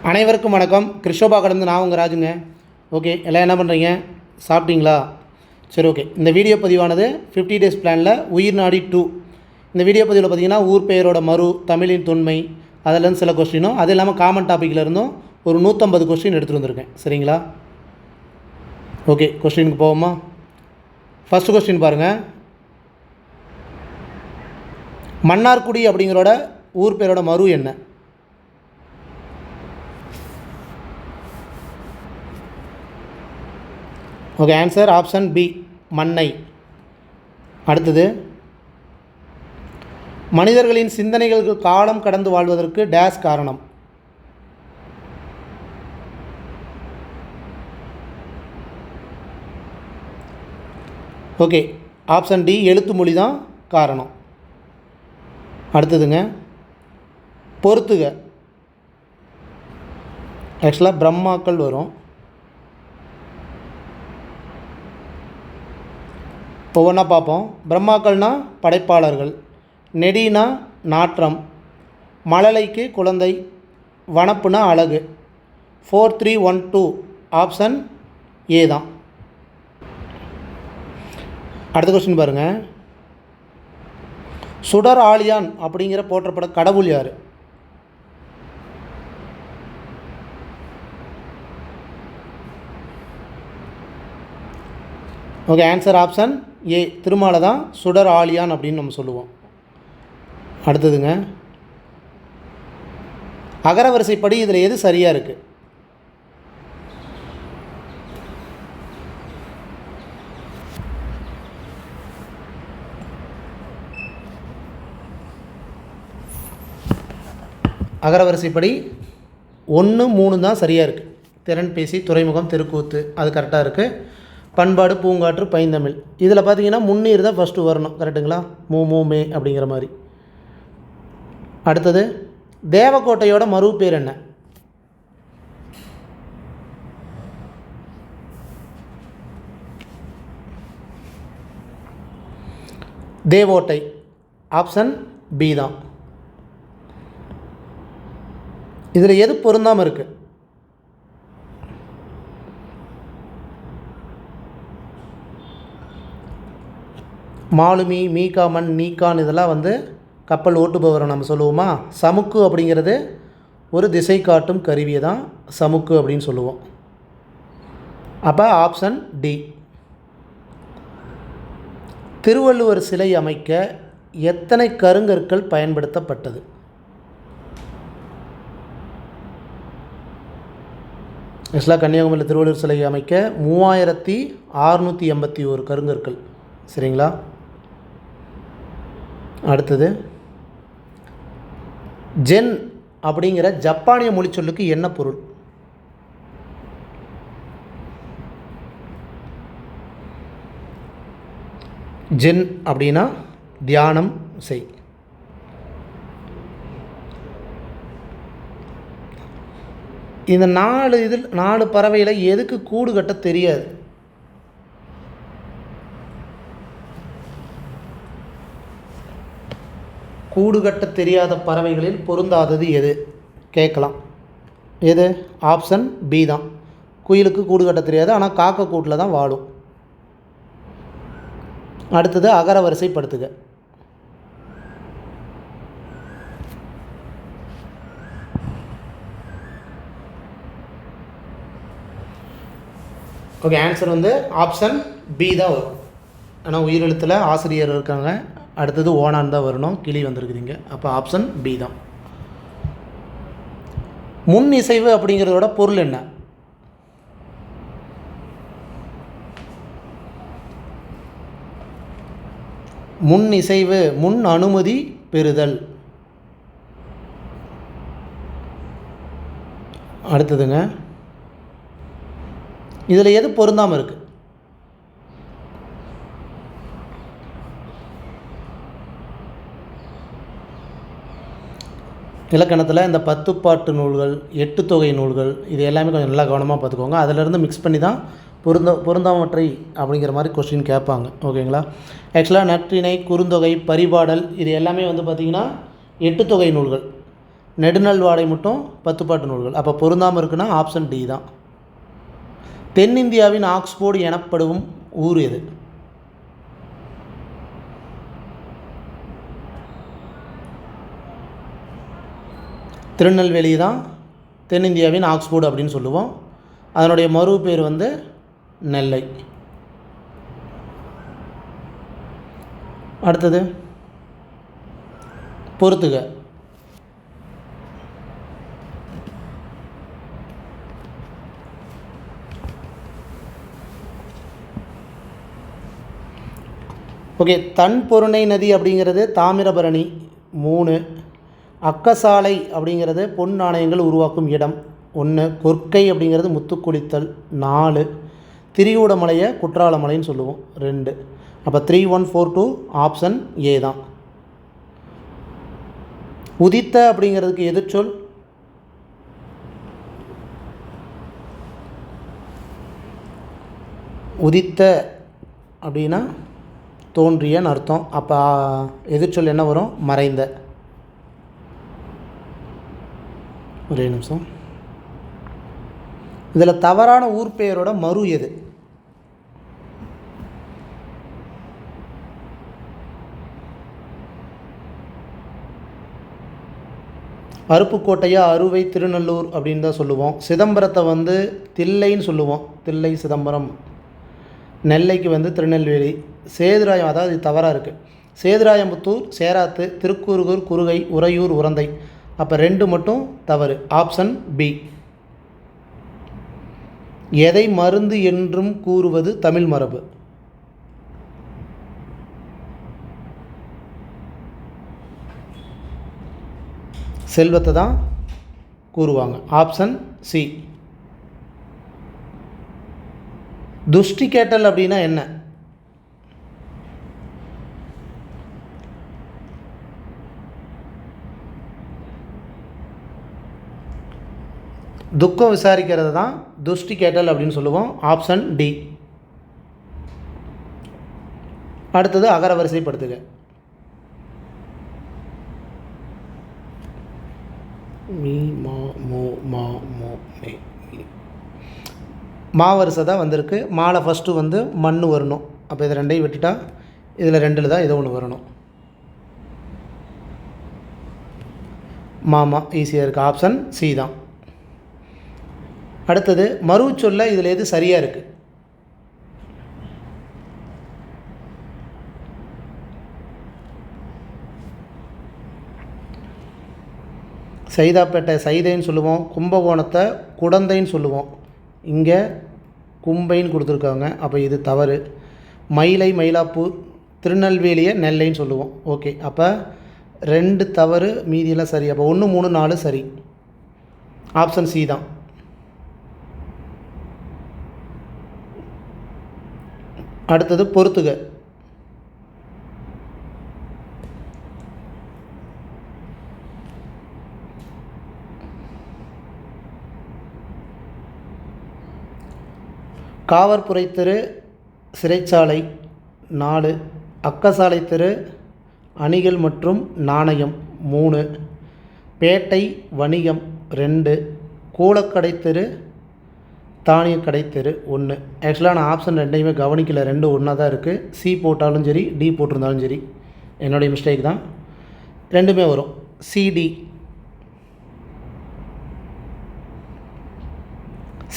அனைவருக்கும் வணக்கம். கிறிஸ்டோபா கடந்து நான் உங்கள் ராஜுங்க. ஓகே, எல்லாம் என்ன பண்ணுறீங்க? சாப்பிட்டீங்களா? சரி, ஓகே. இந்த வீடியோ பதிவானது 50 டேஸ் பிளானில் உயிர் நாடி 2. இந்த வீடியோ பதிவில் பார்த்தீங்கன்னா ஊர் பெயரோட மறு, தமிழின் தொன்மை, அதிலேருந்து சில கொஸ்டினும், அது இல்லாமல் காமன் டாப்பிக்கில் இருந்தும் ஒரு 150 கொஸ்டின் எடுத்துகிட்டு வந்திருக்கேன். சரிங்களா? ஓகே, கொஸ்டினுக்கு போவோமா? ஃபஸ்ட்டு கொஸ்டின் பாருங்கள். மன்னார்குடி அப்படிங்கிறோட ஊர் பெயரோட மறு என்ன? ஓகே, ஆன்சர் ஆப்ஷன் பி, மண்ணை. அடுத்தது, மனிதர்களின் சிந்தனைகள் காலம் கடந்து வாழ்வதற்கு டேஸ் காரணம்? ஓகே, ஆப்ஷன் டி, எழுத்து மொழி தான் காரணம். அடுத்ததுங்க, பொறுத்துக. ஆக்சுவலாக பிரம்மாக்கள் வரும். ஒவ்வொன்றா பார்ப்போம். பிரம்மாக்கள்னால் படைப்பாளர்கள், நெடினா நாற்றம், மழலைக்கு குழந்தை, வனப்புனா அழகு. 4312 ஆப்ஷன் ஏ தான். அடுத்த கொஸ்டின் பாருங்கள். சுடர் ஆலியான் அப்படிங்கிற போற்றப்பட கடவுள் யார்? ஓகே, ஆன்சர் ஆப்ஷன் ஏ, திருமாலை தான் சுடர் ஆலியான் அப்படின்னு நம்ம சொல்லுவோம். அடுத்ததுங்க, அகரவரிசைப்படி இதில் எது சரியாக இருக்குது? அகரவரிசைப்படி 1, 3 தான் சரியாக இருக்குது. திறன்பேசி, துறைமுகம், தெருக்கூத்து, அது கரெக்டாக இருக்குது. பண்பாடு, பூங்காற்று, பைந்தமிழ், இதில் பார்த்தீங்கன்னா முன்னீர் தான் ஃபஸ்ட்டு வரணும். கரெக்டுங்களா? மூ மே அப்படிங்கிற மாதிரி. அடுத்தது, தேவக்கோட்டையோட மறு பேர் என்ன? தேவோட்டை. ஆப்ஷன் பி தான். இதில் எது பொருந்தாமல் இருக்குது? மாலுமி, மீகாமன், நீக்கான், இதெல்லாம் வந்து கப்பல் ஓட்டுபவரை நம்ம சொல்லுவோமா? சமுக்கு அப்படிங்கிறது ஒரு திசை காட்டும் கருவியை தான் சமுக்கு அப்படின்னு சொல்லுவோம். அப்போ ஆப்ஷன் டி. திருவள்ளுவர் சிலை அமைக்க எத்தனை கருங்கற்கள் பயன்படுத்தப்பட்டது? ஆக்சுவலாக கன்னியாகுமரியில் திருவள்ளுவர் சிலை அமைக்க 3681 கருங்கற்கள். சரிங்களா? அடுத்தது, ஜென் அப்படிங்கிற ஜப்பானிய மொழி சொல்லுக்கு என்ன பொருள்? ஜென் அப்படின்னா தியானம் செய். இந்த 4 பறவையில் எதுக்கு கூடு கட்ட தெரியாது? கூடு கட்ட தெரியாத பறவைகளில் பொருந்தாதது எது கேட்கலாம். எது? ஆப்ஷன் பி தான். குயிலுக்கு கூடு கட்ட தெரியாது, ஆனால் காக்கா கூட்டில் தான் வாழும். அடுத்தது, அகரவரிசைப்படுத்துக. ஓகே, ஆன்சர் வந்து ஆப்ஷன் பி தான் வரும். ஆனால் உயிரெழுத்தில் ஆசிரியர் இருக்காங்க. அடுத்தது ஓனான் தான் வரணும், கிளி வந்திருக்குதுங்க. அப்போ ஆப்ஷன் பி தான். முன் இசைவு அப்படிங்கிறதோட பொருள் என்ன? முன் இசைவு, முன் அனுமதி பெறுதல். அடுத்ததுங்க, இதில் எது பொருந்தாமல் இருக்குது? இலக்கணத்தில் இந்த 10 பாட்டு நூல்கள், 8 தொகை நூல்கள், இது எல்லாமே கொஞ்சம் நல்லா கவனமாக பார்த்துக்கோங்க. அதிலேருந்து மிக்ஸ் பண்ணி தான் பொருந்தாமற்றை அப்படிங்கிற மாதிரி கொஸ்டின் கேட்பாங்க. ஓகேங்களா? ஆக்சுவலாக நற்றிணை, குறுந்தொகை, பரிபாடல், இது எல்லாமே வந்து பார்த்திங்கன்னா 8 தொகை நூல்கள். நெடுநல் வாடை மட்டும் 10 பாட்டு நூல்கள். அப்போ பொருந்தாமல் இருக்குன்னா ஆப்ஷன் டி தான். தென்னிந்தியாவின் ஆக்ஸ்போர்டு எனப்படும் ஊர் எது? திருநெல்வேலி தான் தென்னிந்தியாவின் ஆக்ஸ்போர்டு அப்படின்னு சொல்லுவோம். அதனுடைய மறு பேர் வந்து நெல்லை. அடுத்தது பொறுத்துக. ஓகே, தன்பொருணை நதி அப்படிங்கிறது தாமிரபரணி 3. அக்கசாலை அப்படிங்கிறது பொன் நாணயங்கள் உருவாக்கும் இடம் 1. கொற்கை அப்படிங்கிறது முத்துக்குளித்தல் 4. திரியூடமலையை குற்றாலமலைன்னு சொல்லுவோம் 2. அப்போ 3, 1, 4, 2 ஆப்ஷன் ஏ தான். உதித்த அப்படிங்கிறதுக்கு எதிர்ச்சொல்? உதித்த அப்படின்னா தோன்றியன்னு அர்த்தம். அப்போ எதிர்ச்சொல் என்ன வரும்? மறைந்த. ஒரே நிமிஷம். இதில் தவறான ஊர் பெயரோட மறு எது? அருப்புக்கோட்டையா அறுவை திருநல்லூர் அப்படின்னு தான் சொல்லுவோம். சிதம்பரத்தை வந்து தில்லைன்னு சொல்லுவோம், தில்லை சிதம்பரம். நெல்லைக்கு வந்து திருநெல்வேலி. சேதுராயம், அதாவது இது தவறாக இருக்குது. சேதுராயம்புத்தூர் சேராத்து, திருக்கூறுகூர் குறுகை, உறையூர் உரந்தை. அப்போ 2 மட்டும் தவறு. Option B. எதை மருந்து என்றும் கூறுவது தமிழ் மரபு? செல்வத்தை தான் கூறுவாங்க. Option C. துஷ்டி கேட்டல் அப்படின்னா என்ன? துக்கம் விசாரிக்கிறது தான் துஷ்டி கேட்டல் அப்படின்னு சொல்லுவோம். Option D. அடுத்தது அகர வரிசைப்படுத்துக. மீ மா மோ மா மோ மே. மா வரிசை தான் வந்திருக்கு. மாலை ஃபஸ்ட்டு வந்து மண் வரணும். அப்போ இதை 2ஐயும் விட்டுட்டா இதில் 2ல் தான் ஏதோ ஒன்று வரணும். மாமா ஈஸியாக இருக்குது. ஆப்ஷன் சி தான். அடுத்தது மறு சொல்ல இதில் எது சரியாக இருக்குது? சைதாப்பேட்டை சைதைன்னு சொல்லுவோம், கும்பகோணத்தை குடந்தைன்னு சொல்லுவோம். இங்கே கும்பைன்னு கொடுத்துருக்காங்க, அப்போ இது தவறு. மயிலை மயிலாப்பூர், திருநெல்வேலியை நெல்லைன்னு சொல்லுவோம். ஓகே, அப்போ 2 தவறு, மீதியெல்லாம் சரி. அப்போ 1, 3, 4 சரி. ஆப்ஷன் சி தான். அடுத்தது பொறுத்துக. காவற்புரை தெரு சிறைச்சாலை 4. அக்கசாலை தெரு அணிகள் மற்றும் நாணயம் 3. பேட்டை வணிகம் 2. கூலக்கடை தெரு தானியக்கடை தெரு 1. ஆக்சுவலாக நான் ஆப்ஷன் 2ஐயுமே கவனிக்கல, 2 ஒன்றா தான் இருக்குது. சி போட்டாலும் சரி, டி போட்டிருந்தாலும் சரி, என்னுடைய மிஸ்டேக் தான். 2மே வரும். சிடி.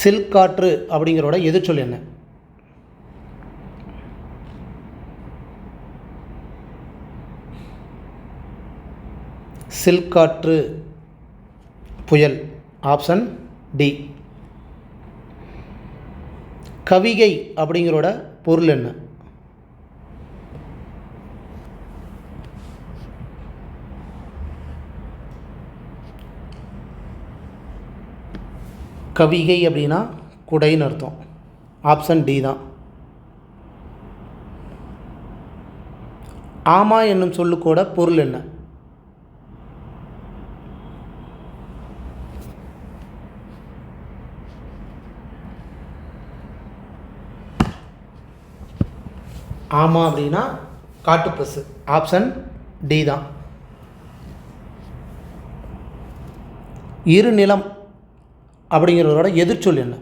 சில்க் காற்று அப்படிங்கிறோட எதிர்ச்சொல் என்ன? சில்க் காற்று புயல். Option D. கவிகை அப்படிங்கிறோட பொருள் என்ன? கவிகை அப்படின்னா குடைன்னு அர்த்தம். ஆப்ஷன் டி தான். ஆமா என்னும் சொல்லுக்கூட பொருள் என்ன? ஆமா அப்படின்னா காட்டுப்பசு. ஆப்ஷன் டி தான். இரு நிலம் அப்படிங்கிறதோட எதிர்ச்சொல் என்ன?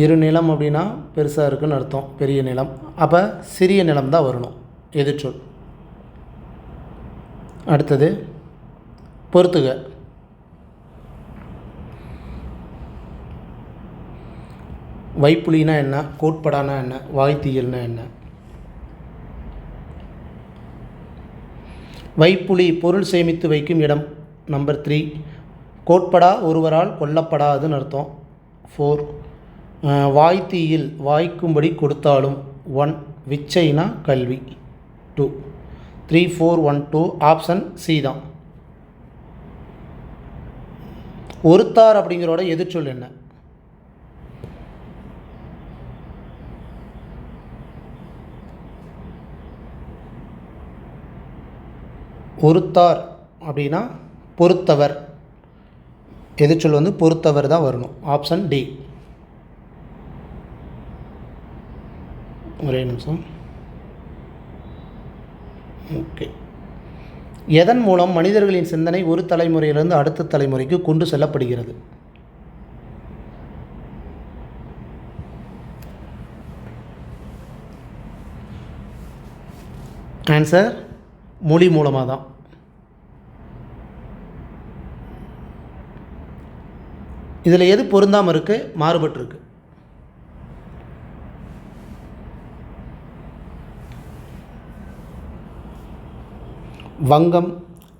இரு நிலம் அப்படின்னா பெருசாக இருக்குன்னு அர்த்தம், பெரிய நிலம். அப்போ சிறிய நிலம் தான் வரணும் எதிர்ச்சொல். அடுத்தது பொறுத்துக. வைப்புலினா என்ன? கோட்படானா என்ன? வாய்த்தீயல்னா என்ன? வைப்புலி பொருள் சேமித்து வைக்கும் இடம். நம்பர் 3. கோட்படா ஒருவரால் கொல்லப்படாதுன்னு அர்த்தம். 4. வாய்த்தீயில் வாய்க்கும்படி கொடுத்தாலும். 1. விச்சைனா கல்வி. 2. 3, 4, 1, 2. ஆப்ஷன் சி தான். ஒருத்தார் அப்படிங்கிறோட எதிர்ச்சொல் என்ன? ஒருத்தார் அப்படின்னா பொறுத்தவர். எதிர்ச்சொல் வந்து பொறுத்தவர் தான் வரணும். Option D. ஒரே நிமிஷம். ஓகே. எதன் மூலம் மனிதர்களின் சிந்தனை ஒரு தலைமுறையிலிருந்து அடுத்த தலைமுறைக்கு கொண்டு செல்லப்படுகிறது? ஆன்சர் மொழி மூலமாக தான். இதில் எது பொருந்தாமல் இருக்குது? மாறுபட்டிருக்கு. வங்கம்,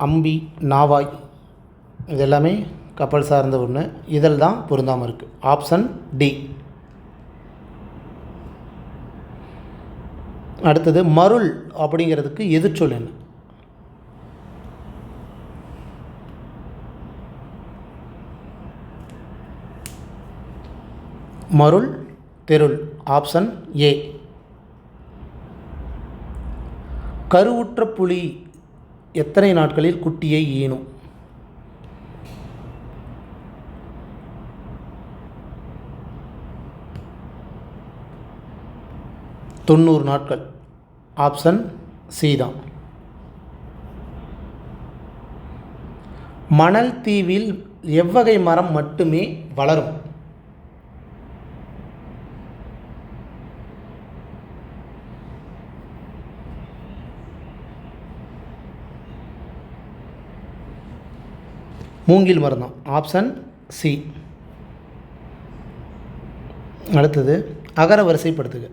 அம்பி, நாவாய் இது எல்லாமே கப்பல் சார்ந்த ஒன்று. இதில் தான் பொருந்தாமல் இருக்குது. Option D. அடுத்தது மருள் அப்படிங்கிறதுக்கு எதிர்ச்சொல் என்ன? மருள் தெருள். Option A. கருவுற்ற புலி எத்தனை நாட்களில் குட்டியை ஈனும்? தொண்ணூறு நாட்கள். ஆப்ஷன் சி தான். மணல் தீவில் எவ்வகை மரம் மட்டுமே வளரும்? மூங்கில் மரம் தான். Option C. அடுத்தது அகர வரிசைப்படுத்துக.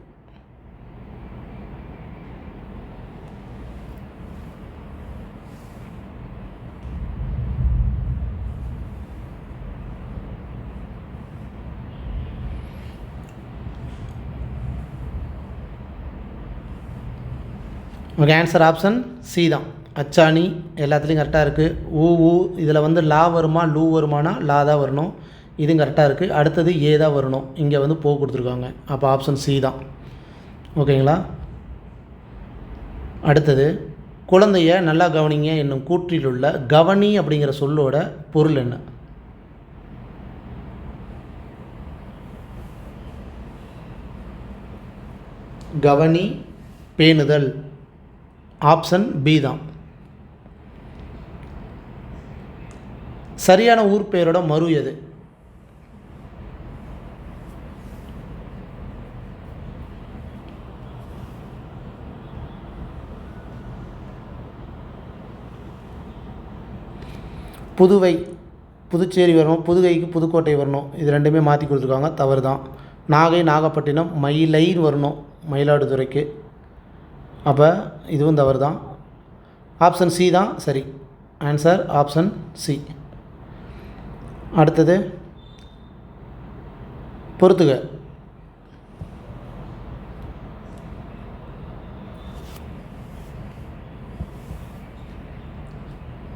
ஓகே, ஆன்சர் ஆப்ஷன் சி தான். அச்சாணி எல்லாத்துலேயும் கரெக்டாக இருக்குது. ஊ இதில் வந்து லா வருமா லூ வருமானா லா தான் வரணும். இதுவும் கரெக்டாக இருக்குது. அடுத்தது ஏ தான் வரணும். இங்கே வந்து போ கொடுத்துருக்காங்க. அப்போ ஆப்ஷன் சி தான். ஓகேங்களா? அடுத்தது குழந்தைய நல்லா கவனிங்க என்னும் கூற்றில் உள்ள கவனி அப்படிங்கிற சொல்லோட பொருள் என்ன? கவனி, பேணுதல். ஆப்ஷன் பி தான். சரியான ஊர் பெயரோட மறு எது? புதுவை, புதுச்சேரி வரணும். புதுவைக்கு புதுக்கோட்டை வரணும். இது ரெண்டுமே மாற்றி கொடுத்துருக்காங்க, தவறு தான். நாகை, நாகப்பட்டினம், மயிலைன்னு வரணும் மயிலாடுதுறைக்கு. அப்போ இதுவும் தவறு தான். ஆப்ஷன் சி தான் சரி. Answer option C. அடுத்தது பொறுத்துக.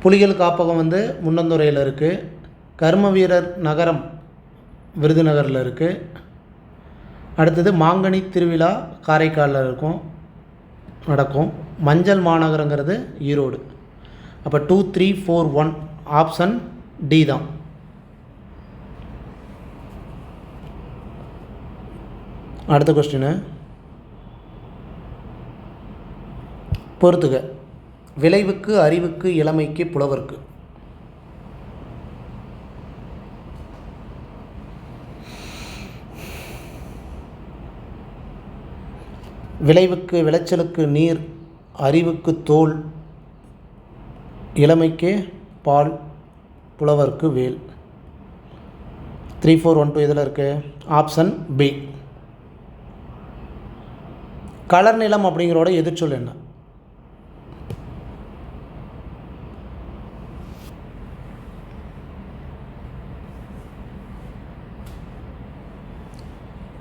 புலிகள் காப்பகம் வந்து முன்னந்துறையில் இருக்குது. கர்ம வீரர் நகரம் விருதுநகரில் இருக்குது. அடுத்தது மாங்கனி திருவிழா காரைக்காலில் நடக்கும். மஞ்சள் மாநகரங்கிறது ஈரோடு. அப்போ 2, 3, 4, 1 ஆப்ஷன் டி தான். அடுத்த கொஸ்டின் பொறுத்துக. விளைவுக்கு, அறிவுக்கு, இளமைக்கு, புலவர்க்கு. விளைவுக்கு விளைச்சலுக்கு நீர், அறிவுக்கு தோல், இளமைக்கு பால், புலவர்க்கு வேல். 3, 4, 1, 2 இதில் இருக்குது. Option B. கலர் நிலம் அப்படிங்கிறோட எதிர்ச்சொல் என்ன?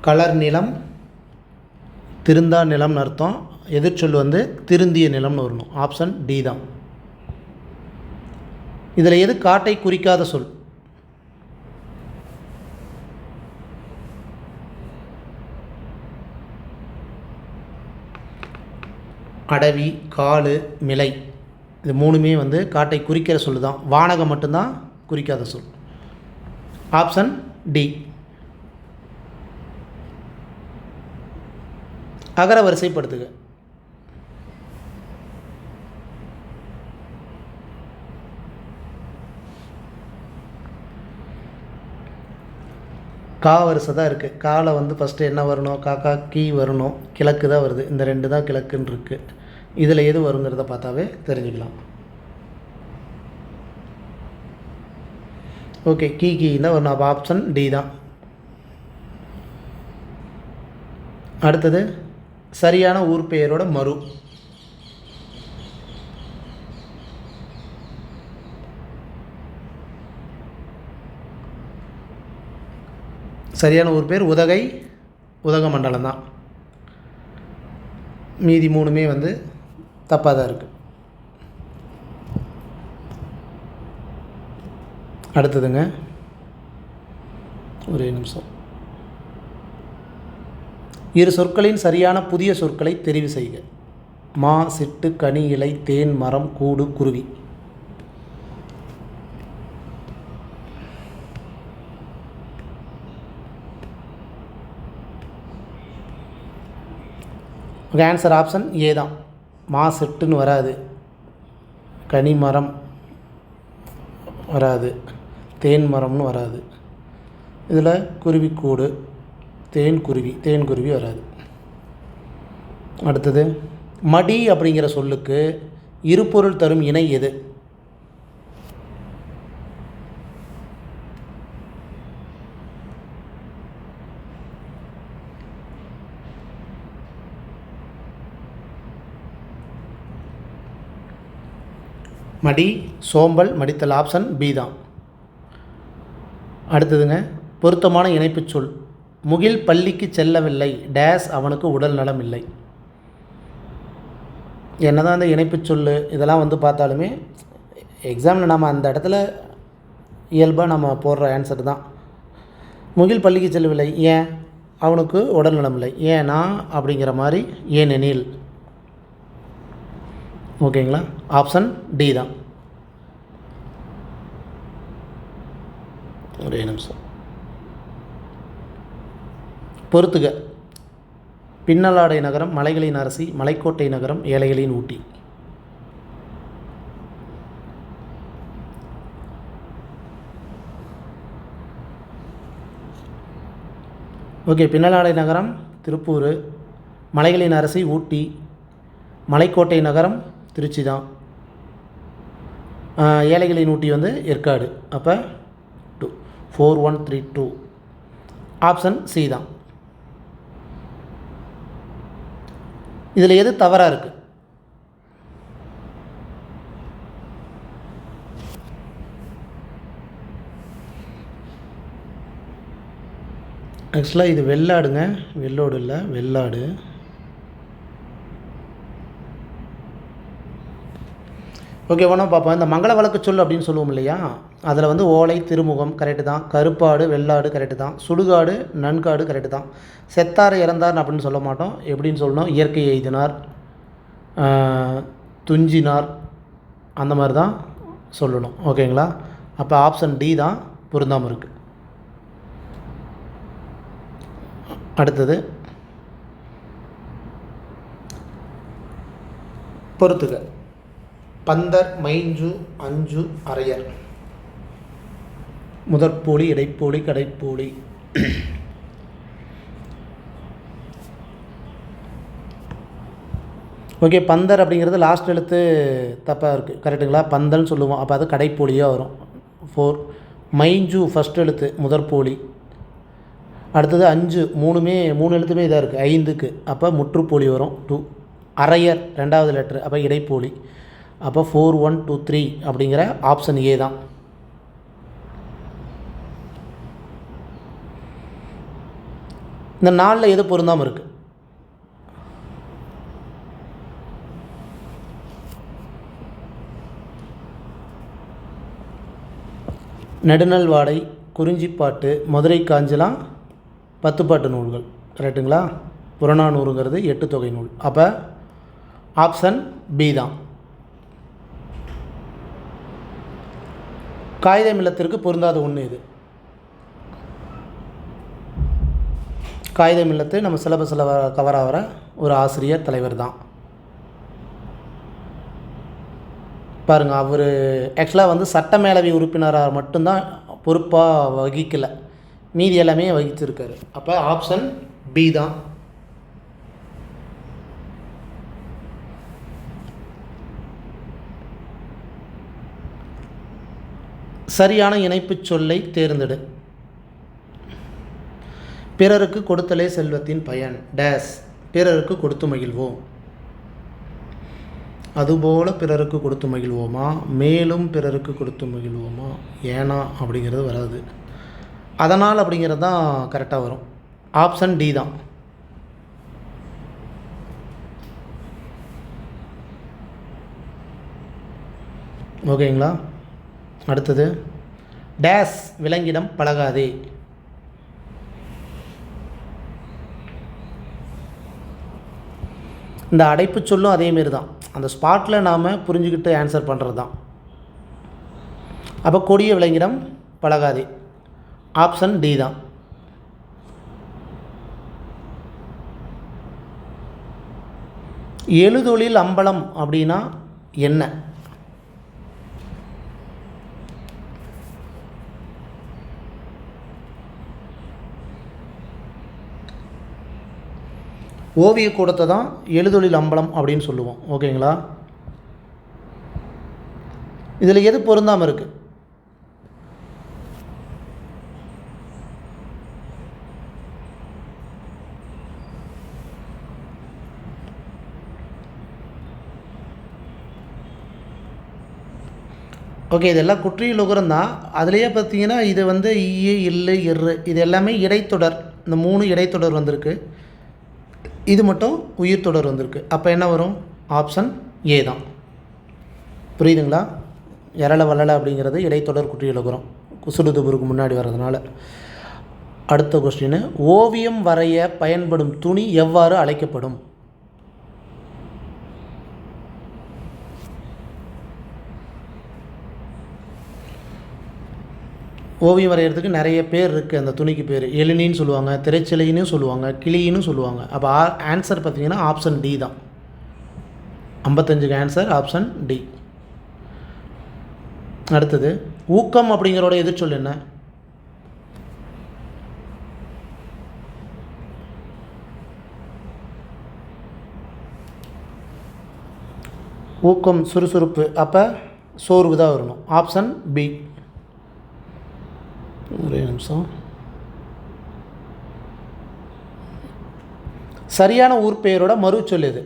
கலர் நிலம் திருந்தா நிலம்னு அர்த்தம். எதிர்ச்சொல் வந்து திருந்திய நிலம்னு வரணும். ஆப்ஷன் டி தான். இதில் எது காட்டை குறிக்காத சொல்? அடவி, காடு, மிலை, இது மூணுமே வந்து காட்டை குறிக்கிற சொல் தான். வானகம் மட்டும்தான் குறிக்காத சொல். Option D. அகர வரிசைப்படுத்துக. கா வரிசை தான் இருக்குது. காவில் வந்து ஃபஸ்ட்டு என்ன வரணும்? காக்கா கீ வரணும். கிழக்கு தான் வருது. இந்த 2 தான் கிழக்குன்னு இருக்குது. இதில் எது வருங்கிறத பார்த்தாவே தெரிஞ்சுக்கலாம். ஓகே, கீன்னு வரணும். அப்போ ஆப்ஷன் டி தான். அடுத்தது சரியான ஊர் பெயரோட மறு. சரியான ஊர் பேர் உதகை, உதகமண்டலம் தான். மீதி 3மே வந்து தப்பாக தான் இருக்குது. அடுத்ததுங்க, ஒரே நிமிஷம். இரு சொற்களின் சரியான புதிய சொற்களை தெரிவு செய்க. மா, சிட்டு, கனி, இலை, தேன், மரம், கூடு, குருவி. ஓகே, ஆன்சர் ஆப்ஷன் ஏ தான். மா சிட்டுன்னு வராது, கனி மரம் வராது, தேன் மரம்னு வராது. இதில் குருவிக்கூடு, தேன்குருவி வராது. அடுத்தது மடி அப்படிங்கிற சொல்லுக்கு இருபொருள் தரும் இணை எது? மடி, சோம்பல், மடித்தல். ஆப்ஷன் பி தான். அடுத்ததுங்க, பொருத்தமான இணைப்புச் சொல். முகில் பள்ளிக்கு செல்லவில்லை, டேஸ் அவனுக்கு உடல் நலம் இல்லை. என்ன தான் அந்த இணைப்புச் சொல் இதெல்லாம் வந்து பார்த்தாலுமே எக்ஸாமில் நம்ம அந்த இடத்துல இயல்பாக நம்ம போடுற ஆன்சர் தான். முகில் பள்ளிக்கு செல்லவில்லை, ஏன்? அவனுக்கு உடல் நலம் இல்லை. ஏன்னா அப்படிங்கிற மாதிரி, ஏனெனில். ஓகேங்களா? ஆப்ஷன் டி தான். ஒரே நிமிஷம் பொறுத்துக. பின்னலாடை நகரம், மலைகளின் அரசி, மலைக்கோட்டை நகரம், ஏழைகளின் ஊட்டி. ஓகே, பின்னலாடை நகரம் திருப்பூர், மலைகளின் அரசி ஊட்டி, மலைக்கோட்டை நகரம் திருச்சி தான், ஏழைகளின் ஊட்டி வந்து ஏற்காடு. அப்போ 2 4 1 3 2 ஆப்ஷன் சி தான். இதில் எது தவறாக இருக்குது? ஆக்சுவலாக இது வெள்ளாடுங்க, வெள்ளோடு இல்லை, வெள்ளாடு. ஓகே, ஒன்றா பார்ப்போம். இந்த மங்கள வழக்கு சொல் அப்படின்னு சொல்லுவோம் இல்லையா, அதில் வந்து ஓலை, திருமுகம் கரெக்டு தான், கருப்பாடு, வெள்ளாடு கரெக்டு தான், சுடுகாடு, நன்காடு கரெக்டு தான். செத்தார் இறந்தார் அப்படின்னு சொல்ல மாட்டோம். எப்படின்னு சொல்லணும்? இயற்கை எய்தினார், துஞ்சினார், அந்த மாதிரி தான் சொல்லணும். ஓகேங்களா? அப்போ ஆப்ஷன் டி தான் பொருந்தாமல் இருக்குது. அடுத்தது பொறுத்துக. பந்தர், மைஞ்சு, அஞ்சு, அரையர். முதற்போலி, இடைப்போலி, கடைப்போலி. ஓகே, பந்தர் அப்படிங்கிறது லாஸ்ட் எழுத்து தப்பாக இருக்குது, கரெக்டுங்களா? பந்தல்னு சொல்லுவோம், அப்போ அது கடைப்போலியாக வரும். 4. மைஞ்சு ஃபஸ்ட் எழுத்து முதற்போலி. அடுத்தது அஞ்சு, மூணு எழுத்துமே இதாக இருக்குது, 5க்கு, அப்போ முற்றுப்போலி வரும். 2. அரையர் ரெண்டாவது லெட்ரு, அப்போ இடைப்போலி. அப்போ 4, 1, 2, 3 அப்படிங்கிற ஆப்ஷன் ஏ தான். இந்த 4ல் எது பொருந்தாமல் இருக்குது? நெடுநல் வாடை, குறிஞ்சிப்பாட்டு, மதுரை காஞ்சலாம் 10 பாட்டு நூல்கள், கரெக்டுங்களா? புறநானூறுங்கிறது 8 தொகை நூல். அப்போ ஆப்ஷன் பி தான். காகிதம் இல்லத்திற்கு பொருந்தாத ஒன்று இது. காகிதம் இல்லத்து நம்ம சிலபஸில் கவர் ஆகிற ஒரு ஆசிரியர் தலைவர் தான். பாருங்கள், அவர் ஆக்சுவலாக வந்து சட்டமேலவை உறுப்பினராக மட்டும்தான் பொறுப்பாக வகிக்கலை, மீதி எல்லாமே வகிச்சிருக்காரு. அப்போ ஆப்ஷன் பி தான். சரியான இணைப்புச் சொல்லை தேர்ந்தெடு. பிறருக்கு கொடுத்தலே செல்வத்தின் பயன் டேஸ். பிறருக்கு கொடுத்து மகிழ்வோம். அதுபோல் பிறருக்கு கொடுத்து மகிழ்வோமா, மேலும் பிறருக்கு கொடுத்து மகிழ்வோமா, ஏனா அப்படிங்கிறது வராது. அதனால் அப்படிங்கிறது தான் கரெக்டாக வரும். ஆப்ஷன் டி தான். ஓகேங்களா? அடுத்தது டேஸ் விலங்கிடம் பழகாதே. இந்த அடைப்பு சொல்லும் அதேமாரி தான், அந்த ஸ்பாட்டில் நாம் புரிஞ்சுக்கிட்டு ஆன்சர் பண்ணுறது தான். அப்போ கொடிய விலங்கிடம் பழகாதே, ஆப்ஷன் டி தான். எழுதொழில் அம்பலம் அப்படின்னா என்ன? ஓவிய கூடத்தை தான் எழுதொழில் அம்பலம் அப்படின்னு சொல்லுவோம். ஓகேங்களா? இதில் எது பொருந்தாமல் இருக்குது? ஓகே, இதெல்லாம் குற்றியல் உகரம் தான். அதுலேயே பார்த்தீங்கன்னா இது வந்து ஈ, இல்லு, இரு, இது எல்லாமே இடைத்தொடர். இந்த 3 இடைத்தொடர் வந்திருக்கு, இது மட்டும் உயிர் தொடர் வந்திருக்கு. அப்போ என்ன வரும்? ஆப்ஷன் ஏ தான். புரியுதுங்களா? எரள வள்ளலை அப்படிங்கிறது இடைத்தொடர் குற்றியலுகரம், குசுடுதுபுருக்கு முன்னாடி வர்றதுனால. அடுத்த கொஸ்டின், ஓவியம் வரைய பயன்படும் துணி எவ்வாறு அழைக்கப்படும்? ஓவியம் வரைகிறதுக்கு நிறைய பேர் இருக்குது. அந்த துணிக்கு பேர் எழினின்னு சொல்லுவாங்க, திரைச்சிலைன்னு சொல்லுவாங்க, கிளின்னு சொல்லுவாங்க. அப்போ ஆன்சர் பார்த்தீங்கன்னா ஆப்ஷன் டி தான். 55க்கு ஆன்சர் ஆப்ஷன் டி. அடுத்தது ஊக்கம் அப்படிங்கிறோட எதிர்ச்சொல் என்ன? ஊக்கம் சுறுசுறுப்பு, அப்போ சோர்வு தான் வரணும். Option B. ஒரே நிமிஷம். சரியான ஊர் பெயரோட மறு சொல் எது?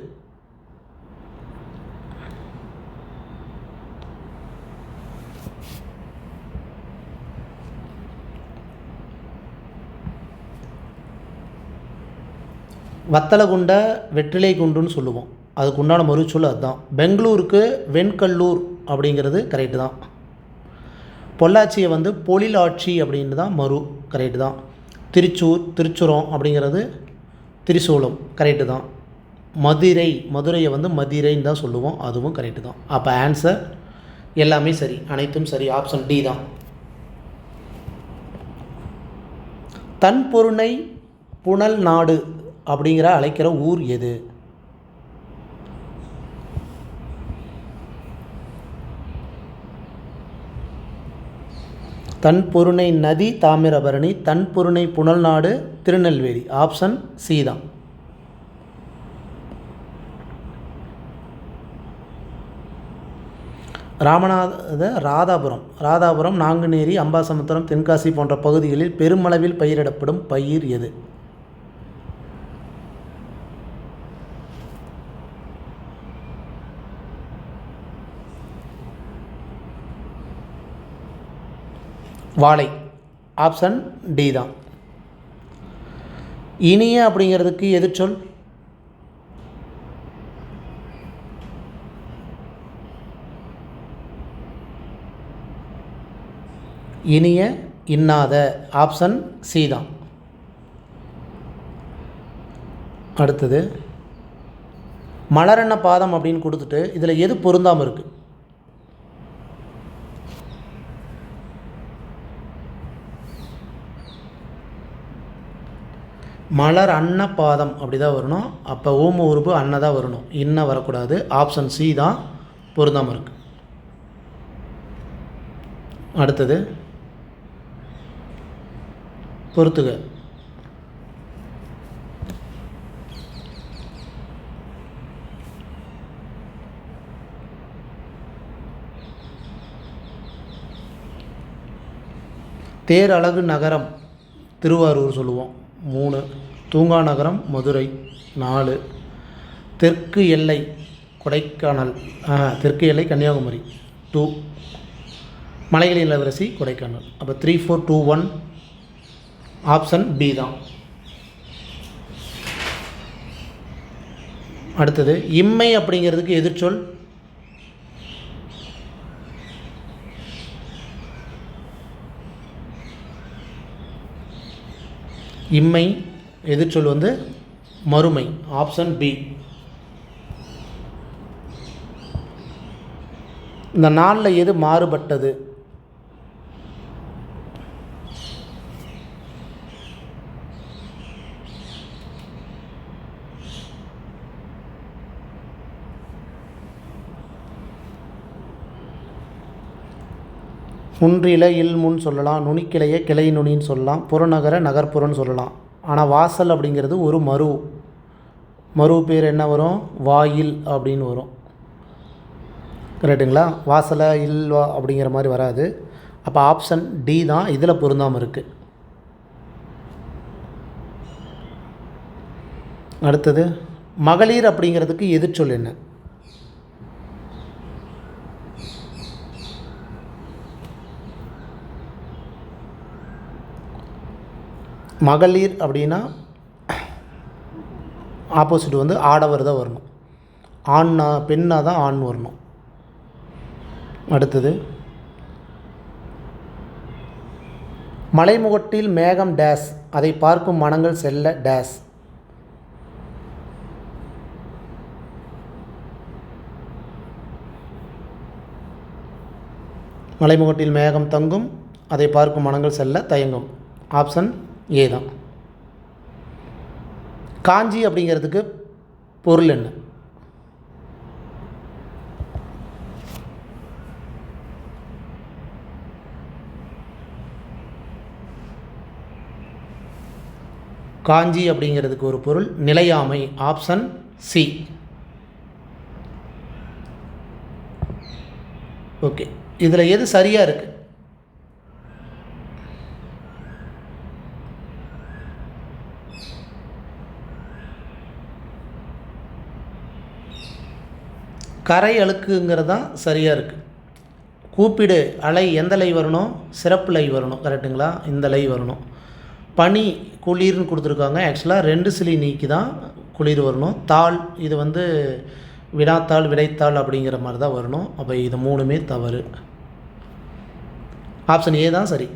வத்தலகுண்ட வெற்றிலை குண்டுன்னு சொல்லுவோம், அதுக்கு உண்டான மறுச்சொல் அதுதான். பெங்களூருக்கு வெண்கல்லூர் அப்படிங்கிறது கரெக்டு தான். பொள்ளாச்சியை வந்து பொழிலாட்சி அப்படின்னு தான் மறு, கரெக்டு தான். திருச்சூர், திருச்சுரம் அப்படிங்கிறது திரிசூலம், கரெக்டு தான். மதுரையை வந்து மதிரைன்னு தான் சொல்லுவோம், அதுவும் கரெக்டு தான். அப்போ ஆன்சர் எல்லாமே சரி, அனைத்தும் சரி. ஆப்ஷன் டி தான். தன் பொருணை புனல் நாடு அப்படிங்கிற அழைக்கிற ஊர் எது? தன்பொருணை நதி தாமிரபரணி, தன்பொருணை புனல்நாடு திருநெல்வேலி. ஆப்ஷன் சி தான். ராதாபுரம், நாங்குநேரி, அம்பாசமுத்திரம், தென்காசி போன்ற பகுதிகளில் பெருமளவில் பயிரிடப்படும் பயிர் எது? வாழை. ஆப்ஷன் டி தான். இனிய அப்படிங்கிறதுக்கு எதிர்ச்சொல்? இனிய, இன்னாத. ஆப்ஷன் சி தான். அடுத்தது மலரெண்ண பாதம் அப்படின்னு கொடுத்துட்டு இதில் எது பொருந்தாமல் இருக்குது? மலர் அன்ன பாதம் அப்படி தான் வரணும். அப்போ ஊம உறுப்பு அன்ன தான் வரணும், இன்ன வரக்கூடாது. ஆப்ஷன் சி தான் பொருந்தாமல் இருக்குது. அடுத்தது பொறுத்துக. தேர் அழகு நகரம் திருவாரூர் சொல்லுவோம் 3, தூங்கா நகரம் மதுரை 4, தெற்கு எல்லை கொடைக்கானல், தெற்கு எல்லை கன்னியாகுமரி 2, மலைகளின் இளவரசி கொடைக்கானல். அப்போ 3, 4, 2, 1 ஆப்ஷன் பி தான். அடுத்தது இம்மை அப்படிங்கிறதுக்கு எதிர்ச்சொல்? இம்மை எதிர்ச்சொல் வந்து மறுமை. Option B. இந்த நாளில் எது மாறுபட்டது? முன்றில இல் முன் சொல்லலாம், நுனிக்கிளைய கிளை நுனின்னு சொல்லலாம், புறநகர நகர்ப்புறன்னு சொல்லலாம். ஆனால் வாசல் அப்படிங்கிறது ஒரு மறு பேர் என்ன வரும்? வாயில் அப்படின்னு வரும். கரெக்டுங்களா? வாசலை இல்வா அப்படிங்கிற மாதிரி வராது. அப்போ ஆப்ஷன் டி தான் இதில் பொருந்தாமல் இருக்குது. அடுத்தது மகளிர் அப்படிங்கிறதுக்கு எதிர்ச்சொல் என்ன? மகளிர் அப்படின்னா ஆப்போசிட் வந்து ஆடவர் தான் வரணும். ஆண்னா பெண்ணாக தான் ஆண் வரணும். அடுத்தது மலைமுகட்டில் மேகம் டேஸ், அதை பார்க்கும் மனங்கள் செல்ல டேஸ். மலைமுகட்டில் மேகம் தங்கும், அதை பார்க்கும் மனங்கள் செல்ல தயங்கும். ஆப்ஷன் ஏ தான். காஞ்சி அப்படிங்கிறதுக்கு பொருள் என்ன? காஞ்சி அப்படிங்கிறதுக்கு ஒரு பொருள் நிலையாமை. Option C. ஓகே, இதில் எது சரியாக இருக்குது? கரை அழுக்குங்கிறது தான் சரியாக இருக்குது. கூப்பிடு அலை எந்த லை வரணும்? சிறப்பு லை வரணும். கரெக்டுங்களா? இந்த லை வரணும். பனி குளிர்னு கொடுத்துருக்காங்க. ஆக்சுவலாக 2 சிலி நீக்கி தான் குளிர் வரணும். தாள் இது வந்து வினாத்தாள் விடைத்தாள் அப்படிங்கிற மாதிரி தான் வரணும். அப்போ இது 3மே தவறு. ஆப்ஷன் ஏ தான் சரி.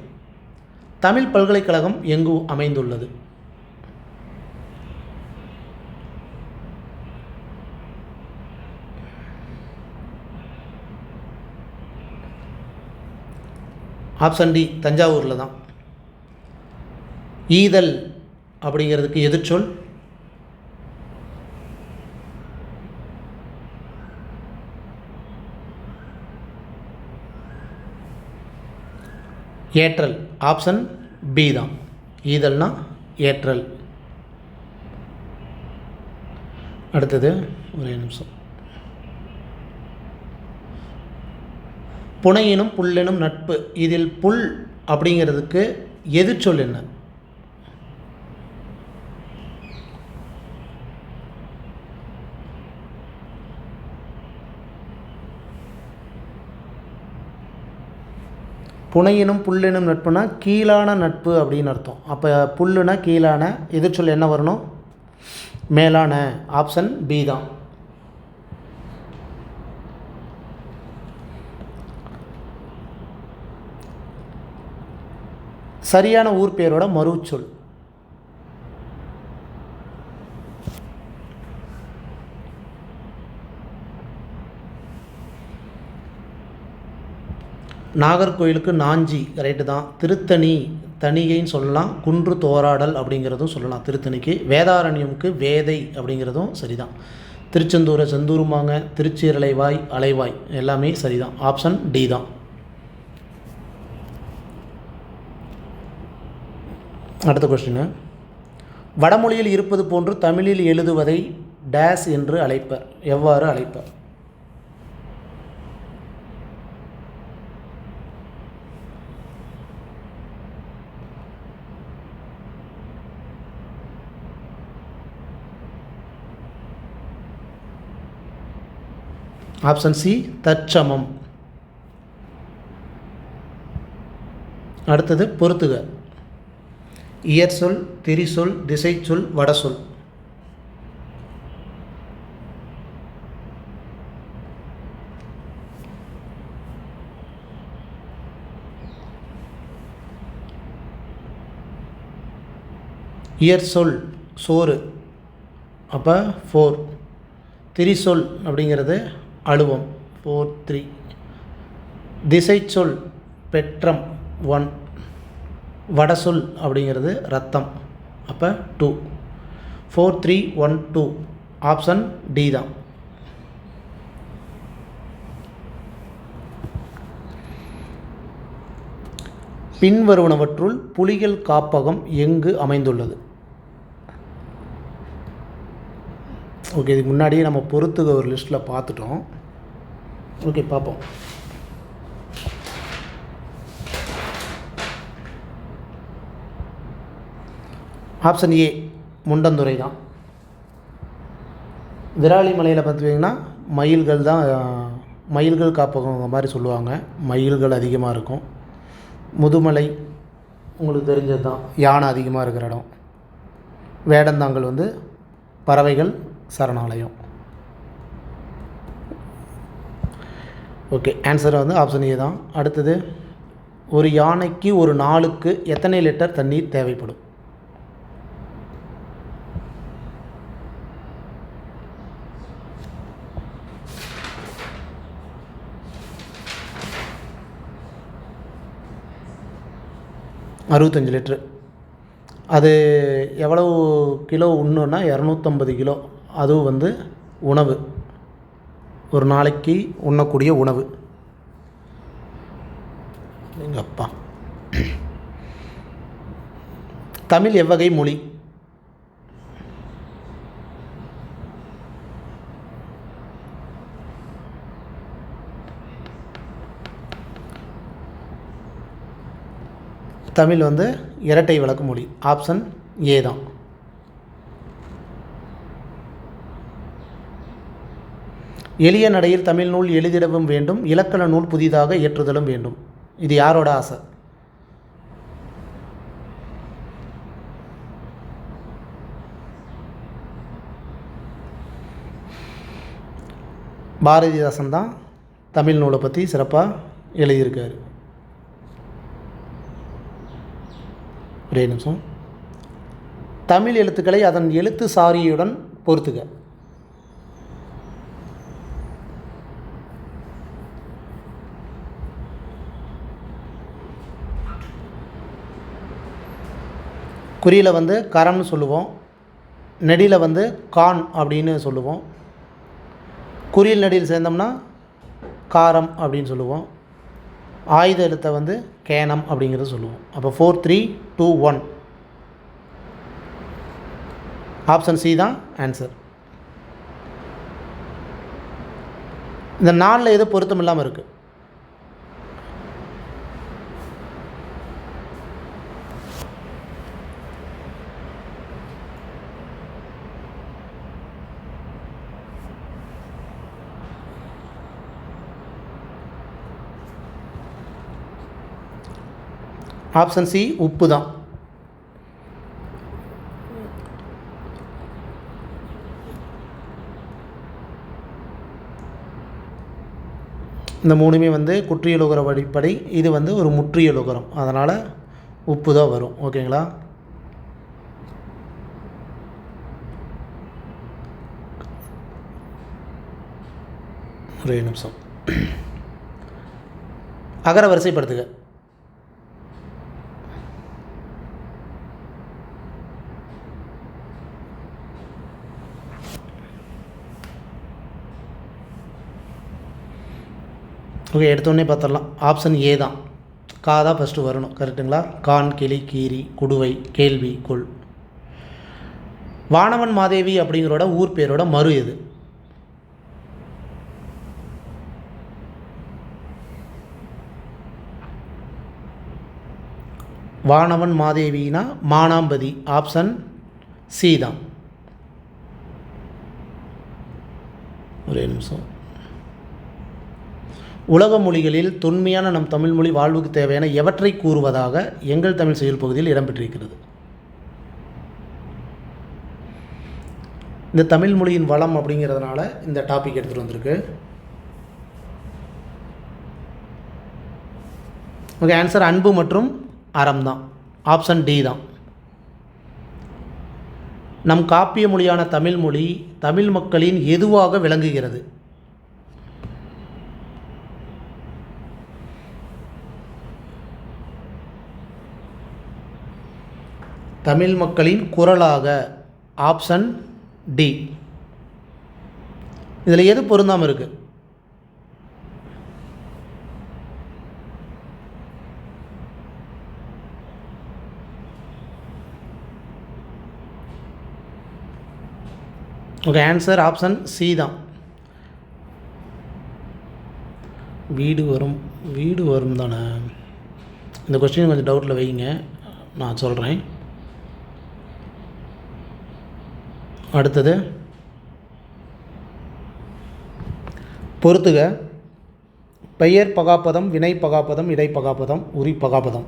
தமிழ் பல்கலைக்கழகம் எங்கு அமைந்துள்ளது? ஆப்ஷன் டி தஞ்சாவூரில் தான். ஈதல் அப்படிங்கிறதுக்கு எதிர்ச்சொல்? ஏற்றல். ஆப்ஷன் பி தான். ஈதல்னா ஏற்றல். அடுத்தது ஒரே நிமிஷம். புனையினும் புல்லெனும் நட்பு. இதில் புல் அப்படிங்கிறதுக்கு எதிர்ச்சொல் என்ன? புனையினும் புல்லெனும் நட்புனா கீழான நட்பு அப்படின்னு அர்த்தம். அப்போ புல்லுனா கீழான, எதிர்ச்சொல் என்ன வரணும்? மேலான. ஆப்ஷன் பி தான். சரியான ஊர் பேரோட மறுச்சொல். நாகர்கோயிலுக்கு நாஞ்சி ரைட்டு தான். திருத்தணி தணிகைன்னு சொல்லலாம். குன்று தோராடல் அப்படிங்கிறதும் சொல்லலாம் திருத்தணிக்கு. வேதாரண்யமுக்கு வேதை அப்படிங்கிறதும் சரிதான். திருச்செந்தூரை செந்தூருமாங்க. திருச்சீரலைவாய் அலைவாய் எல்லாமே சரிதான். ஆப்ஷன் டி தான். அடுத்த கொஸ்டின். வடமொழியில் இருப்பது போன்று தமிழில் எழுதுவதை டேஸ் என்று அழைப்பர். எவ்வாறு அழைப்பர்? ஆப்ஷன் சி தற்சமம். அடுத்தது பொறுத்துக. இயற்சொல், திரிசொல், திசைச்சொல், வடசொல். இயற்சொல் சோறு, அப்போ 4. திரிசொல் அப்படிங்கிறது அழுவம், 4 3. திசைச்சொல் பெற்றம் 1. வடசொல் அப்படிங்கிறது ரத்தம், அப்போ 2. 4 3 1 2. ஆப்ஷன் டி தான். பின்வருவனவற்றுள் புலிகள் காப்பகம் எங்கு அமைந்துள்ளது? ஓகே, இதுக்கு முன்னாடியே நம்ம பொறுத்துக ஒரு லிஸ்ட்டில் பார்த்துட்டோம். ஓகே, பார்ப்போம். ஆப்ஷன் ஏ முண்டந்துறை தான். விராலிமலையில் பார்த்துக்கிட்டிங்கன்னா மயில்கள் தான், மயில்கள் காப்பகம் மாதிரி சொல்லுவாங்க. மயில்கள் அதிகமாக இருக்கும். முதுமலை உங்களுக்கு தெரிஞ்சது தான், யானை அதிகமாக இருக்கிற இடம். வேடந்தாங்கல் வந்து பறவைகள் சரணாலயம். ஓகே, ஆன்சர் வந்து ஆப்ஷன் ஏ தான். அடுத்தது, ஒரு யானைக்கு ஒரு நாளுக்கு எத்தனை லிட்டர் தண்ணீர் தேவைப்படும்? அறுபத்தஞ்சு லிட்ரு. அது எவ்வளவு கிலோ உண்ணுன்னா 250 கிலோ. அதுவும் வந்து உணவு, ஒரு நாளைக்கு உண்ணக்கூடிய உணவு. எங்கள் அப்பா. தமிழ் எவ்வகை மொழி? தமிழ் வந்து இரட்டை வழக்கு மொழி. ஆப்ஷன் ஏ தான். எளிய நடையில் தமிழ் நூல் எழுதிடவும் வேண்டும், இலக்கண நூல் புதிதாக இயற்றுதலும் வேண்டும். இது யாரோட ஆசை? பாரதிதாசன் தான் தமிழ் நூலை பற்றி சிறப்பாக எழுதியிருக்காரு. ஒரே நிமிஷம். தமிழ் எழுத்துக்களை அதன் எழுத்து சாரியுடன் பொறுத்துக. குறியில் வந்து கரம்னு சொல்லுவோம், நெடியில் வந்து கான் அப்படின்னு சொல்லுவோம். குறியில் நெடியில் சேர்ந்தோம்னா காரம் அப்படின்னு சொல்லுவோம். ஆயுத எழுத்தை வந்து கேனம் அப்படிங்கிறது சொல்லுவோம். அப்போ 4 3 2 1 ஆப்ஷன் சி தான் ஆன்சர். இந்த 4ல் எது பொருத்தம் இல்லாமல் இருக்குது? ஆப்ஷன் சி உப்பு தான். இந்த மூணுமே வந்து குற்றியலுகர வழிப்படை, இது வந்து ஒரு முற்றியலுகரம், அதனால் உப்பு தான் வரும். ஓகேங்களா? ஒரே நிமிஷம். அகர வரிசைப்படுத்துக. ஓகே, எடுத்தோடனே பார்த்துடலாம். ஆப்ஷன் ஏ தான். கா தான் ஃபஸ்ட்டு வரணும். கரெக்டுங்களா? கான், கிளி, கீரி, குடுவை, கேள்வி, கொள். வானவன் மாதேவி அப்படிங்கிறோட ஊர் பேரோட மறு எது? வானவன் மாதேவினா மானாம்பதி. ஆப்ஷன் சி தான். ஒரே நிமிஷம். உலக மொழிகளில் தொன்மையான நம் தமிழ்மொழி வாழ்வுக்கு தேவையான எவற்றை கூறுவதாக எங்கள் தமிழ் செயல் பகுதியில் இடம்பெற்றிருக்கிறது? இந்த தமிழ் மொழியின் வளம் அப்படிங்கிறதுனால இந்த டாபிக் எடுத்துகிட்டு வந்திருக்கு. ஓகே, ஆன்சர் அன்பு மற்றும் அறம் தான். ஆப்ஷன் டி தான். நம் காப்பிய மொழியான தமிழ்மொழி தமிழ் மக்களின் எதுவாக விளங்குகிறது? தமிழ் மக்களின் குரலாக. Option D. இதில் எது பொருந்தாமல் இருக்குது? ஓகே, ஆன்சர் ஆப்ஷன் சி தான். வீடு வரும் தானே? இந்த கொஸ்டின் கொஞ்சம் டவுட்டில் வைங்க, நான் சொல்கிறேன். அடுத்தது பொறுத்துக. பெயர் பகாப்பதம், வினை பகாப்பதம், இடைப்பகாப்பதம், உரி பகாப்பதம்.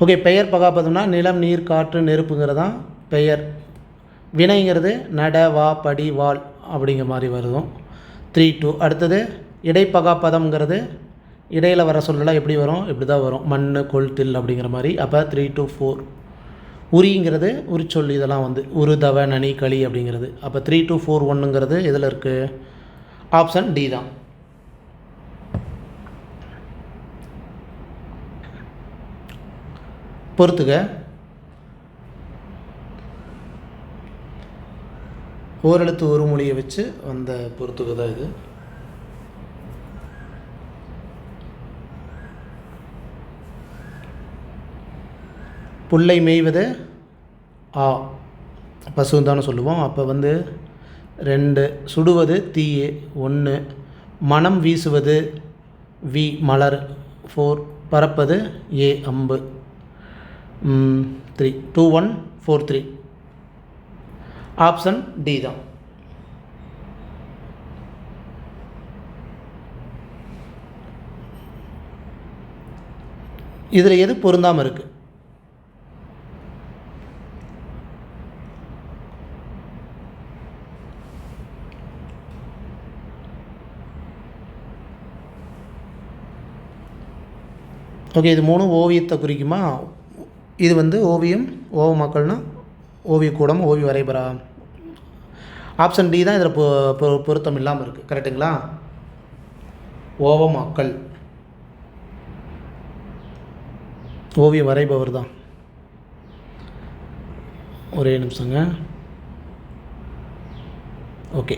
ஓகே, பெயர் பகாப்பதம்னா நிலம், நீர், காற்று, நெருப்புங்கிறதான் பெயர். வினைங்கிறது நட, வா, படி, வாள் அப்படிங்கிற மாதிரி வருதும். 3 2. அடுத்தது இடைப்பகாப்பதம்ங்கிறது இடையில் வர சொல்லலாம். எப்படி வரும்? இப்படி தான் வரும். மண், கொள், தில் அப்படிங்கிற மாதிரி. அப்போ 3 2 4. உரிங்கிறது உரிச்சொல். இதெல்லாம் வந்து உரு, தவ, நனி, களி அப்படிங்கிறது. அப்போ 3 2 4 1ங்கிறது எதில் இருக்குது? ஆப்ஷன் டி தான். பொறுத்துக. ஓரெழுத்து ஒரு மொழியை வச்சு வந்த பொறுத்துக தான் இது. புல்லை மேய்வது ஆ, பசுன்னு தானே சொல்லுவோம். அப்போ வந்து 2. சுடுவது தீயே 1. மனம் வீசுவது வி, மலர் 4. பறப்பது ஏ, அம்பு 3 2 1 4 3. ஆப்ஷன் டி தான். இதில் எது பொருந்தாமல் இருக்குது? ஓகே, இது 3 ஓவியத்தை குறிக்குமா? இது வந்து ஓவியம், ஓவமாக்கள்னா ஓவியக்கூடம், ஓவிய வரைபரா. ஆப்ஷன் டி தான் இதில் பொருத்தம் இல்லாமல் இருக்குது. கரெக்டுங்களா? ஓவமாக்கல். ஓவியம் வரைபவர் தான். ஒரே நிமிஷங்க. ஓகே,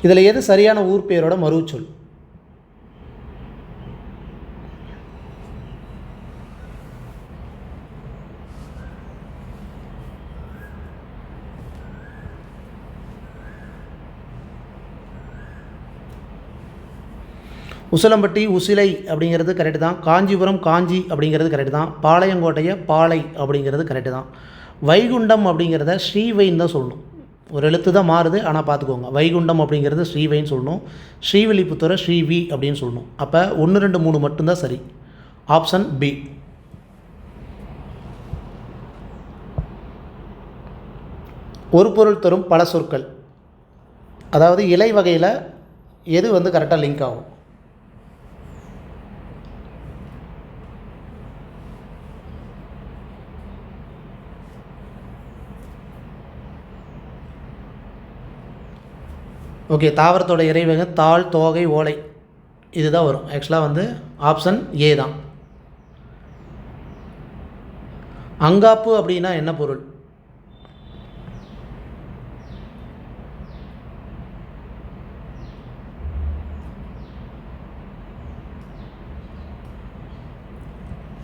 இதில் எது சரியான ஊர் பெயரோட மறுச்சொல்? உசிலம்பட்டி உசிலை அப்படிங்கிறது கரெக்டு தான். காஞ்சிபுரம் காஞ்சி அப்படிங்கிறது கரெக்டு தான். பாளையங்கோட்டையை பாளை அப்படிங்கிறது கரெக்டு தான். வைகுண்டம் அப்படிங்கிறத ஸ்ரீவைன்னு தான் சொல்லணும். ஒரு எழுத்து தான் மாறுது, ஆனால் பார்த்துக்கோங்க. வைகுண்டம் அப்படிங்கிறது ஸ்ரீவைன்னு சொல்லணும். ஸ்ரீவில்லிபுத்தூரை ஸ்ரீவி அப்படின்னு சொல்லணும். அப்போ 1 2 3 மட்டும்தான் சரி. Option B. ஒரு பொருள் தரும் பல சொற்கள், அதாவது இலை வகையில் எது வந்து கரெக்டாக லிங்க் ஆகும்? ஓகே, தாவரத்தோட இறைவகை தாள் தோகை ஓலை இதுதான் வரும். ஆக்சுவலாக வந்து ஆப்ஷன் ஏ தான். அங்காப்பு அப்படின்னா என்ன பொருள்?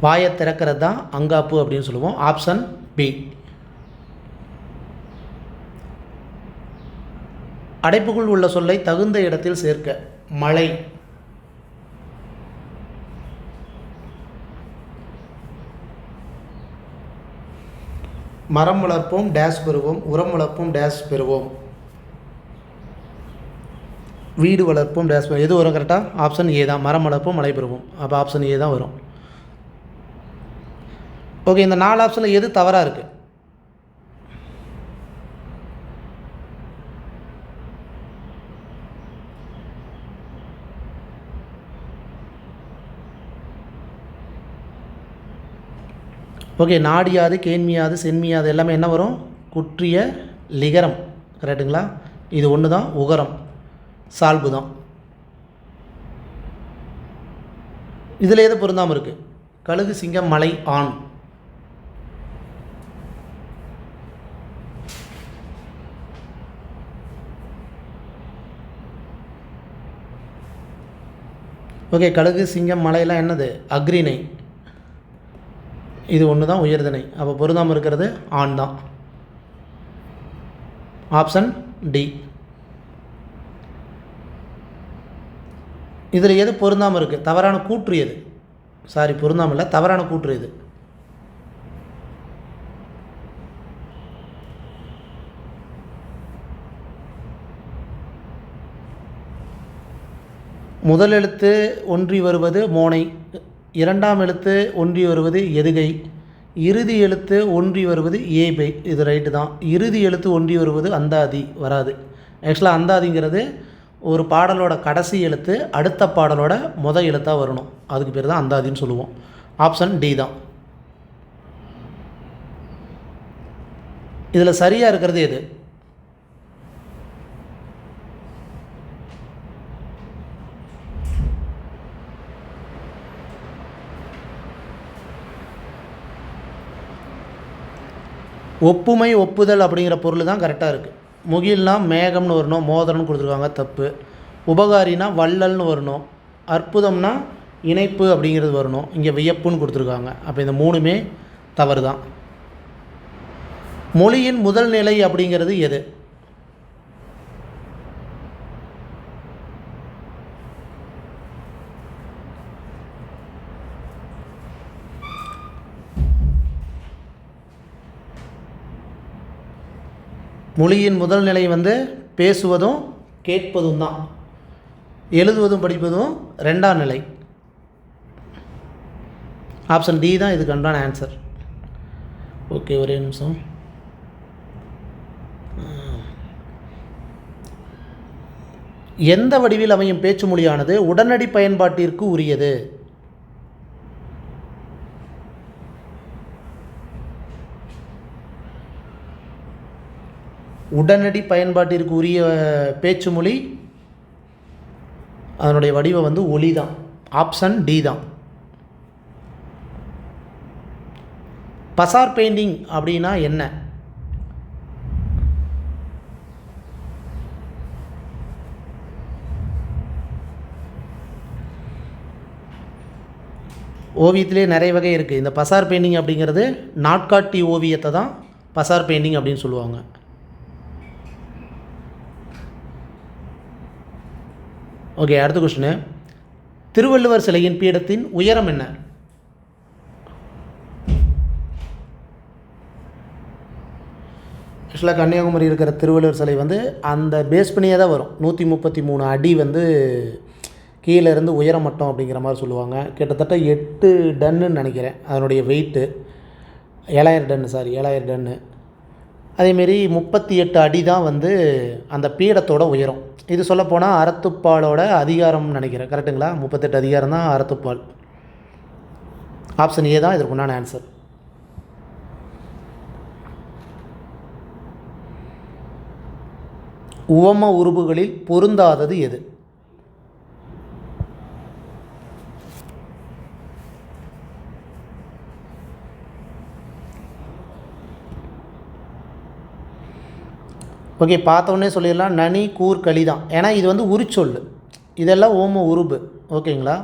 வாயை திறக்கிறது தான் அங்காப்பு அப்படின்னு சொல்லுவோம். Option B. அடைப்புக்குள் உள்ள சொல்லை தகுந்த இடத்தில் சேர்க்க. மழை. மரம் வளர்ப்போம் டேஷ் பெறுவோம், உரம் வளர்ப்போம் டேஷ் பெறுவோம், வீடு வளர்ப்போம் டேஷ் பெறுவோம். எது வரும் கரெக்டாக? ஆப்ஷன் ஏ தான். மரம் வளர்ப்போம் மழை பெறுவோம். அப்போ ஆப்ஷன் ஏ தான் வரும். ஓகே, இந்த 4 ஆப்ஷனில் எது தவறாக இருக்குது? ஓகே, நாடியாது கேண்மியாது சென்மியாது எல்லாமே என்ன வரும்? குற்றிய லிகரம். கரெக்டுங்களா? இது ஒன்று தான். உகரம் சால்பு தான். இதில் எது பொருந்தாமல் இருக்குது? கழுகு சிங்கம் மலை ஆண். ஓகே, கழுகு சிங்கம் மலையெல்லாம் என்னது? அக்ரிணை. இது ஒன்று தான் உயர்திணை. அப்போ பொருந்தாமல் இருக்கிறது ஆண் தான். Option D. இதில் எது பொருந்தாமல் இருக்குது? தவறான கூற்று எது? சாரி, பொருந்தாமல் இல்லை, தவறான கூற்று எது? முதல் எழுத்து ஒன்றி வருவது மோனை, 2ஆம் எழுத்து ஒன்றி வருவது எதுகை, இறுதி எழுத்து ஒன்றி வருவது ஏபை. இது ரைட்டு தான். இறுதி எழுத்து ஒன்றி வருவது அந்தாதி வராது. ஆக்சுவலாக அந்தாதிங்கிறது ஒரு பாடலோட கடைசி எழுத்து அடுத்த பாடலோட முதல் எழுத்தாக வரணும். அதுக்கு பேர் தான் அந்தாதின்னு சொல்லுவோம். ஆப்ஷன் டி தான். இதில் சரியாக இருக்கிறது எது? ஒப்புமை ஒப்புதல் அப்படிங்கிற பொருள் தான் கரெக்டாக இருக்குது. முகில்னால் மேகம்னு வரணும், மோதிரம்னு கொடுத்துருக்காங்க, தப்பு. உபகாரினா வள்ளல்னு வரணும், அற்புதம்னா இணைப்பு அப்படிங்கிறது வரணும், இங்கே வியப்புன்னு கொடுத்துருக்காங்க. அப்போ இந்த 3மே தவறு தான். மொழியின் முதல் நிலை அப்படிங்கிறது எது? மொழியின் முதல் நிலை வந்து பேசுவதும் கேட்பதும் தான். எழுதுவதும் படிப்பதும் 2ஆம் நிலை. ஆப்ஷன் டி தான் இதுக்கு உண்டான ஆன்சர். ஓகே, ஒரே நிமிஷம். எந்த வடிவில் அமையும் பேச்சு மொழியானது உடனடி பயன்பாட்டிற்கு உரியது? உடனடி பயன்பாட்டிற்கு உரிய பேச்சு மொழி, அதனுடைய வடிவம் வந்து ஒலி தான். ஆப்ஷன் டி தான். பசார் பெயிண்டிங் அப்படின்னா என்ன? ஓவியத்திலே நிறைய வகை இருக்குது. இந்த பசார் பெயிண்டிங் அப்படிங்கிறது நாட்காட்டி ஓவியத்தை தான் பசார் பெயிண்டிங் அப்படின்னு சொல்லுவாங்க. ஓகே, அடுத்த கொஸ்டின். திருவள்ளுவர் சிலையின் பீடத்தின் உயரம் என்ன? ஆக்சுவலாக கன்னியாகுமரி இருக்கிற திருவள்ளுவர் சிலை வந்து அந்த பேஸ் பண்ணியே தான் வரும். 133 அடி வந்து கீழே இருந்து உயர மட்டம் அப்படிங்கிற மாதிரி சொல்லுவாங்க. கிட்டத்தட்ட 8 டன்னுன்னு நினைக்கிறேன் அதனுடைய வெயிட்டு. 7,000 டன்னு. அதேமாரி 38 அடி தான் வந்து அந்த பீடத்தோட உயரம். இது சொல்லப்போனால் அறத்துப்பாலோட அதிகாரம்னு நினைக்கிறேன். கரெக்டுங்களா? 38 அதிகாரம் தான் அறத்துப்பால். ஆப்ஷன் ஏ தான் இதற்குண்டான ஆன்சர். உவம உருபுகளில் பொருந்தாதது எது? ஓகே, பார்த்தோன்னே சொல்லிடலாம். நனி கூர் களி தான். ஏன்னா இது வந்து உரிச்சொல், இதெல்லாம் ஓம உருபு. ஓகேங்களா?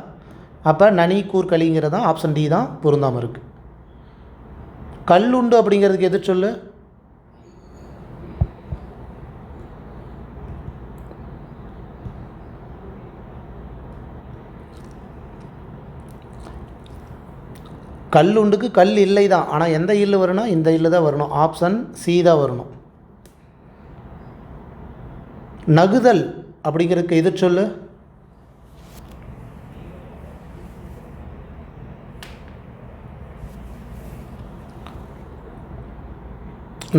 அப்போ நனி கூர் களிங்கிறது தான் ஆப்ஷன் டி தான் பொருந்தாமல் இருக்குது. கல்லுண்டு அப்படிங்கிறதுக்கு எது சொல்லு? கல்லுண்டுக்கு கல் இல்லை தான். ஆனால் எந்த இல்லு வரணும்? இந்த இல்லு தான் வரணும். ஆப்ஷன் சி தான் வரணும். நகுதல் அப்படிங்கிறதுக்கு எது சொல்லு?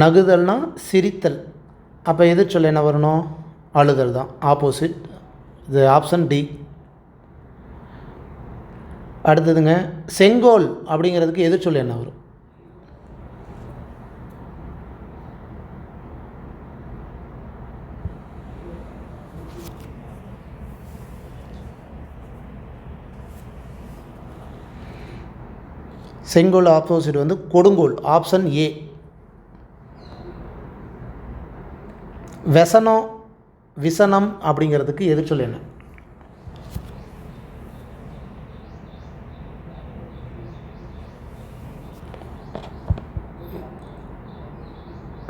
நகுதல்னா சிரித்தல். அப்போ எது சொல்ல என்ன வரணும்? அழுதல் தான். ஆப்போசிட். இது ஆப்ஷன் டி. அடுத்ததுங்க, செங்கோல் அப்படிங்கிறதுக்கு எது சொல்ல என்ன வரும்? செங்கோல் ஆப்போசிட் வந்து கொடுங்கோல். Option A. விசனம் அப்படிங்கிறதுக்கு எது சொல்ல என்ன?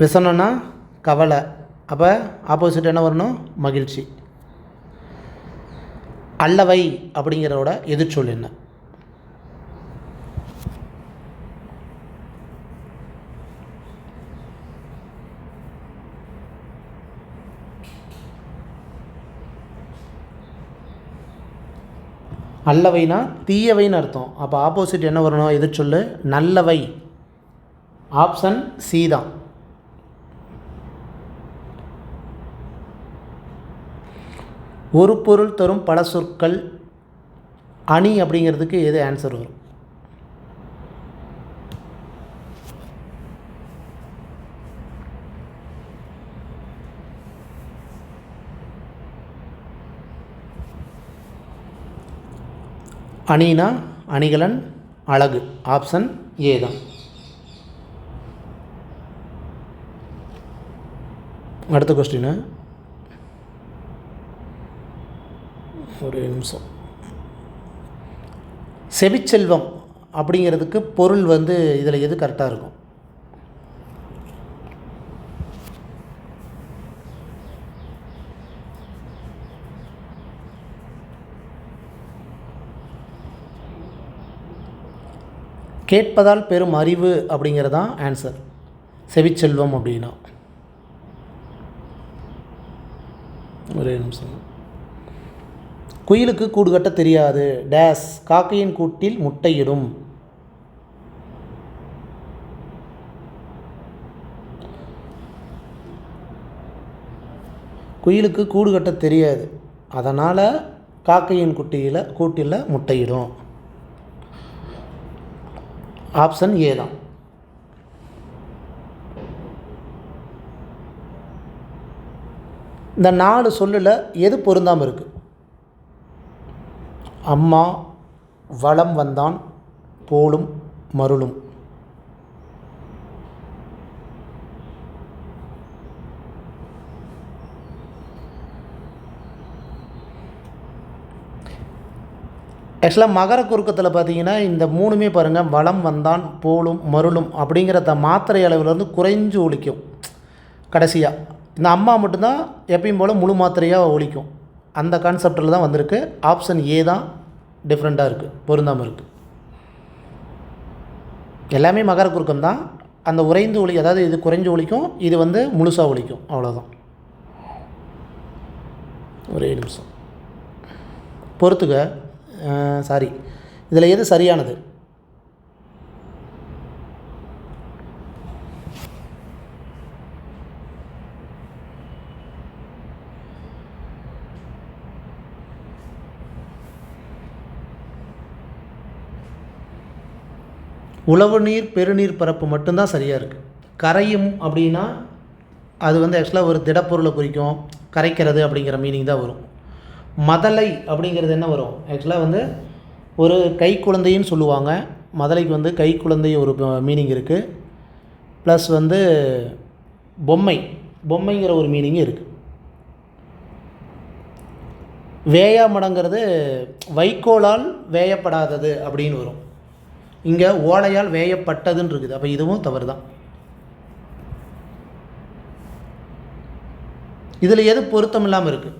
விசனம்னா கவலை. அப்போ ஆப்போசிட் என்ன வரணும்? மகிழ்ச்சி. அல்லவை அப்படிங்கிறதோட எதிர்ச்சொல் என்ன? அல்லவைனா தீயவைன்னு அர்த்தம். அப்போ ஆப்போசிட் என்ன வரணும்? எதிர்ச்சொல் நல்லவை. ஆப்ஷன் சி தான். ஒரு பொருள் தரும் பல சொற்கள் அணி அப்படிங்கிறதுக்கு எது ஆன்சர் வரும்? அணினா அணிகலன், அழகு. ஆப்ஷன் ஏ தான். அடுத்த கொஸ்டின். ஒரு நிமிஷம். செவிச்செல்வம் அப்படிங்கிறதுக்கு பொருள் வந்து இதில் எது கரெக்டாக இருக்கும்? கேட்பதால் பெரும் அறிவு அப்படிங்கிறது தான் ஆன்சர். செவிச்செல்வம் அப்படின்னா. ஒரே நிமிஷம். குயிலுக்கு கூடு கட்ட தெரியாது டேஸ் காக்கையின் கூட்டில் முட்டையிடும். குயிலுக்கு கூடு கட்ட தெரியாது, அதனால் காக்கையின் கூட்டில் முட்டையிடும். ஆப்ஷன் ஏ தான். இந்த 4 சொல்லில் எது பொருந்தாமல் இருக்குது? அம்மா, வளம் வந்தான், போலும் மருளும். ஆக்சுவலாக மகர குறுக்கத்தில் பார்த்தீங்கன்னா இந்த மூணுமே பாருங்கள், வளம் வந்தான் போலும் மருளும் அப்படிங்கிறத மாத்திரை அளவிலேருந்து குறைஞ்சு ஒலிக்கும். கடைசியாக இந்த அம்மா மட்டும்தான் எப்பயும் போல் முழு மாத்திரையாக ஒலிக்கும். அந்த கான்செப்டில் தான் வந்திருக்கு. ஆப்ஷன் ஏ தான் டிஃப்ரெண்ட்டாக இருக்குது, பொருந்தாமல் இருக்குது. எல்லாமே மகர குறுக்கம் தான். அந்த உறைந்து ஒலி, அதாவது இது குறைஞ்சு ஒலிக்கும், இது வந்து முழுசாக ஒலிக்கும், அவ்வளோதான். ஒரே நிமிஷம் பொறுத்துக்க. சாரி, இதில் எது சரியானது? உழவு நீர் பெருநீர் பரப்பு மட்டும்தான் சரியாக இருக்குது. கரையும் அப்படின்னா அது வந்து ஆக்சுவலாக ஒரு திடப்பொருளை குறிக்கும், கரைக்கிறது அப்படிங்கிற மீனிங் தான் வரும். மதலை அப்படிங்கிறது என்ன வரும்? ஆக்சுவலாக வந்து ஒரு கை குழந்தைன்னு சொல்லுவாங்க. மதலைக்கு வந்து கை குழந்தை ஒரு மீனிங் இருக்குது. ப்ளஸ் வந்து பொம்மைங்கிற ஒரு மீனிங்கும் இருக்குது. வேயாமடங்கிறது வைக்கோலால் வேயப்படாதது அப்படின்னு வரும். இங்கே ஓலையால் வேயப்பட்டதுன்னு இருக்குது. அப்போ இதுவும் தவறு தான். இதில் எது பொருத்தம் இல்லாமல் இருக்குது?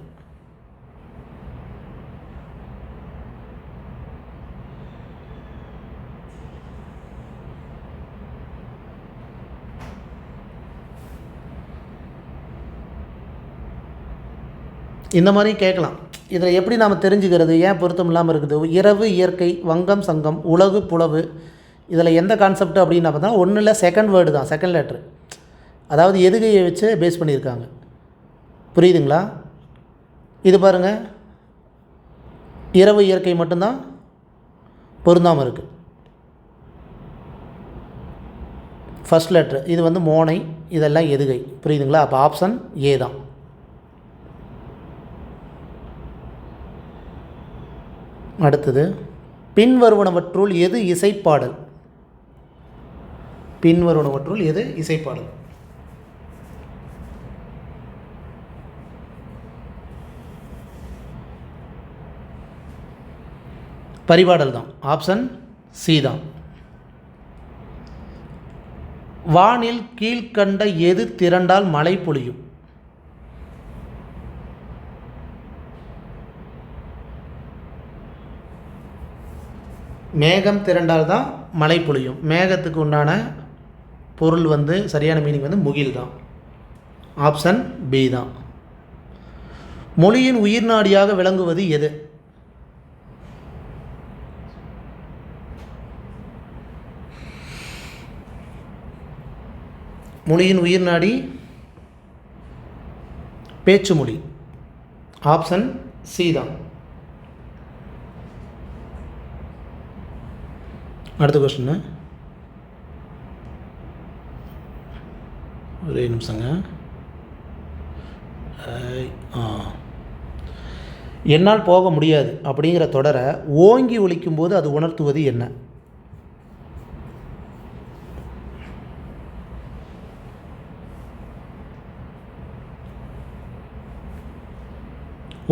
இந்த மாதிரி கேட்கலாம். இதில் எப்படி நாம் தெரிஞ்சுக்கிறது ஏன் பொருத்தம் இல்லாமல் இருக்குது? இரவு இயற்கை, வங்கம் சங்கம், உலகு புலவு, இதில் எந்த கான்செப்ட் அப்படின்னு பார்த்தா ஒன்றில் செகண்ட் வேர்டு தான், செகண்ட் லெட்ரு. அதாவது எதுகையை வச்சு பேஸ் பண்ணியிருக்காங்க. புரியுதுங்களா? இது பாருங்கள், இரவு இயற்கை மட்டும்தான் பொருந்தாமல் இருக்குது. ஃபஸ்ட் லெட்ரு இது வந்து மோனை, இதெல்லாம் எதுகை. புரியுதுங்களா? அப்போ ஆப்ஷன் ஏ தான். அடுத்தது, பின்வருவனவற்றுள் எது இசைப்பாடல்? பின்வருவனவற்றுள் எது இசைப்பாடல்? பரிபாடல் தான். ஆப்ஷன் சி தான். வானில் கீழ்கண்ட எது திரண்டால் மழை பொழியும்? மேகம் திரண்டால் தான் மழை பொழியும். மேகத்துக்கு உண்டான பொருள் வந்து சரியான மீனிங் வந்து முகில் தான். ஆப்ஷன் பி தான். மொழியின் உயிர் நாடியாக விளங்குவது எது? மொழியின் உயிர் நாடி பேச்சு மொழி. ஆப்ஷன் சி தான். அடுத்த கொஸ்டின், ஒரே நிமிஷங்க. என்னால் போக முடியாது அப்படிங்கிற தொடரை ஓங்கி ஒலிக்கும் போது அது உணர்த்துவது என்ன?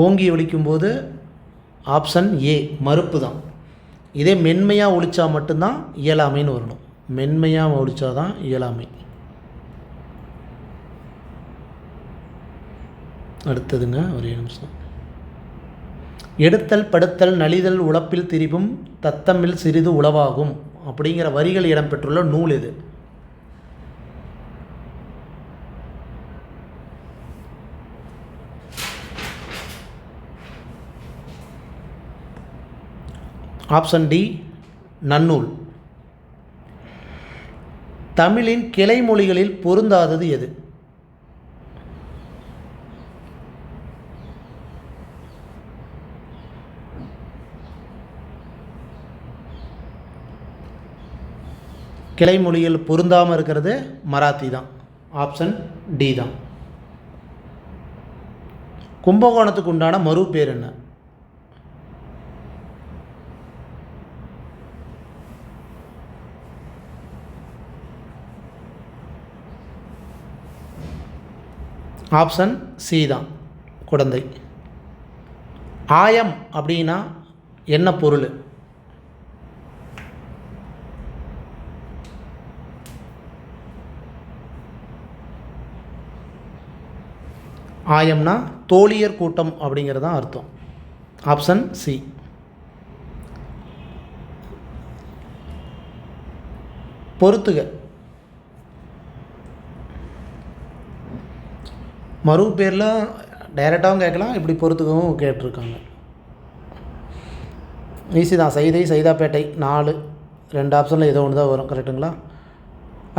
ஓங்கி ஒலிக்கும்போது ஆப்ஷன் ஏ மறுப்பு தான். இதே மென்மையாக ஒழிச்சா மட்டும்தான் இயலாமைன்னு வரணும். மென்மையாக ஒழிச்சா தான் இயலாமை. அடுத்ததுங்க, ஒரே நிமிஷம். எடுத்தல் படுத்தல் நலிதல் உழப்பில் திரிவும் தத்தமில் சிறிது உளவாகும் அப்படிங்கிற வரிகள் இடம்பெற்றுள்ள நூல் எது? ஆப்ஷன் டி நன்னூல். தமிழின் கிளை மொழிகளில் பொருந்தாதது எது? கிளை மொழியில் பொருந்தாமல் இருக்கிறது மராத்தி தான். ஆப்ஷன் டி தான். கும்பகோணத்துக்கு உண்டான மறு பேர் என்ன? ஆப்ஷன் சி தான், குடந்தை. ஆயம் அப்படின்னா என்ன பொருள்? ஆயம்னா தோழியர் கூட்டம் அப்படிங்கிறது தான் அர்த்தம். Option C. பொறுத்துக. மறு பேரில் டைரெக்டாகவும் கேட்கலாம், இப்படி பொறுத்துக்கவும் கேட்டிருக்காங்க. ஈஸி தான். சைதை, சைதாப்பேட்டை 4, 2 ஆப்ஷனில் ஏதோ ஒன்று தான் வரும். கரெக்டுங்களா?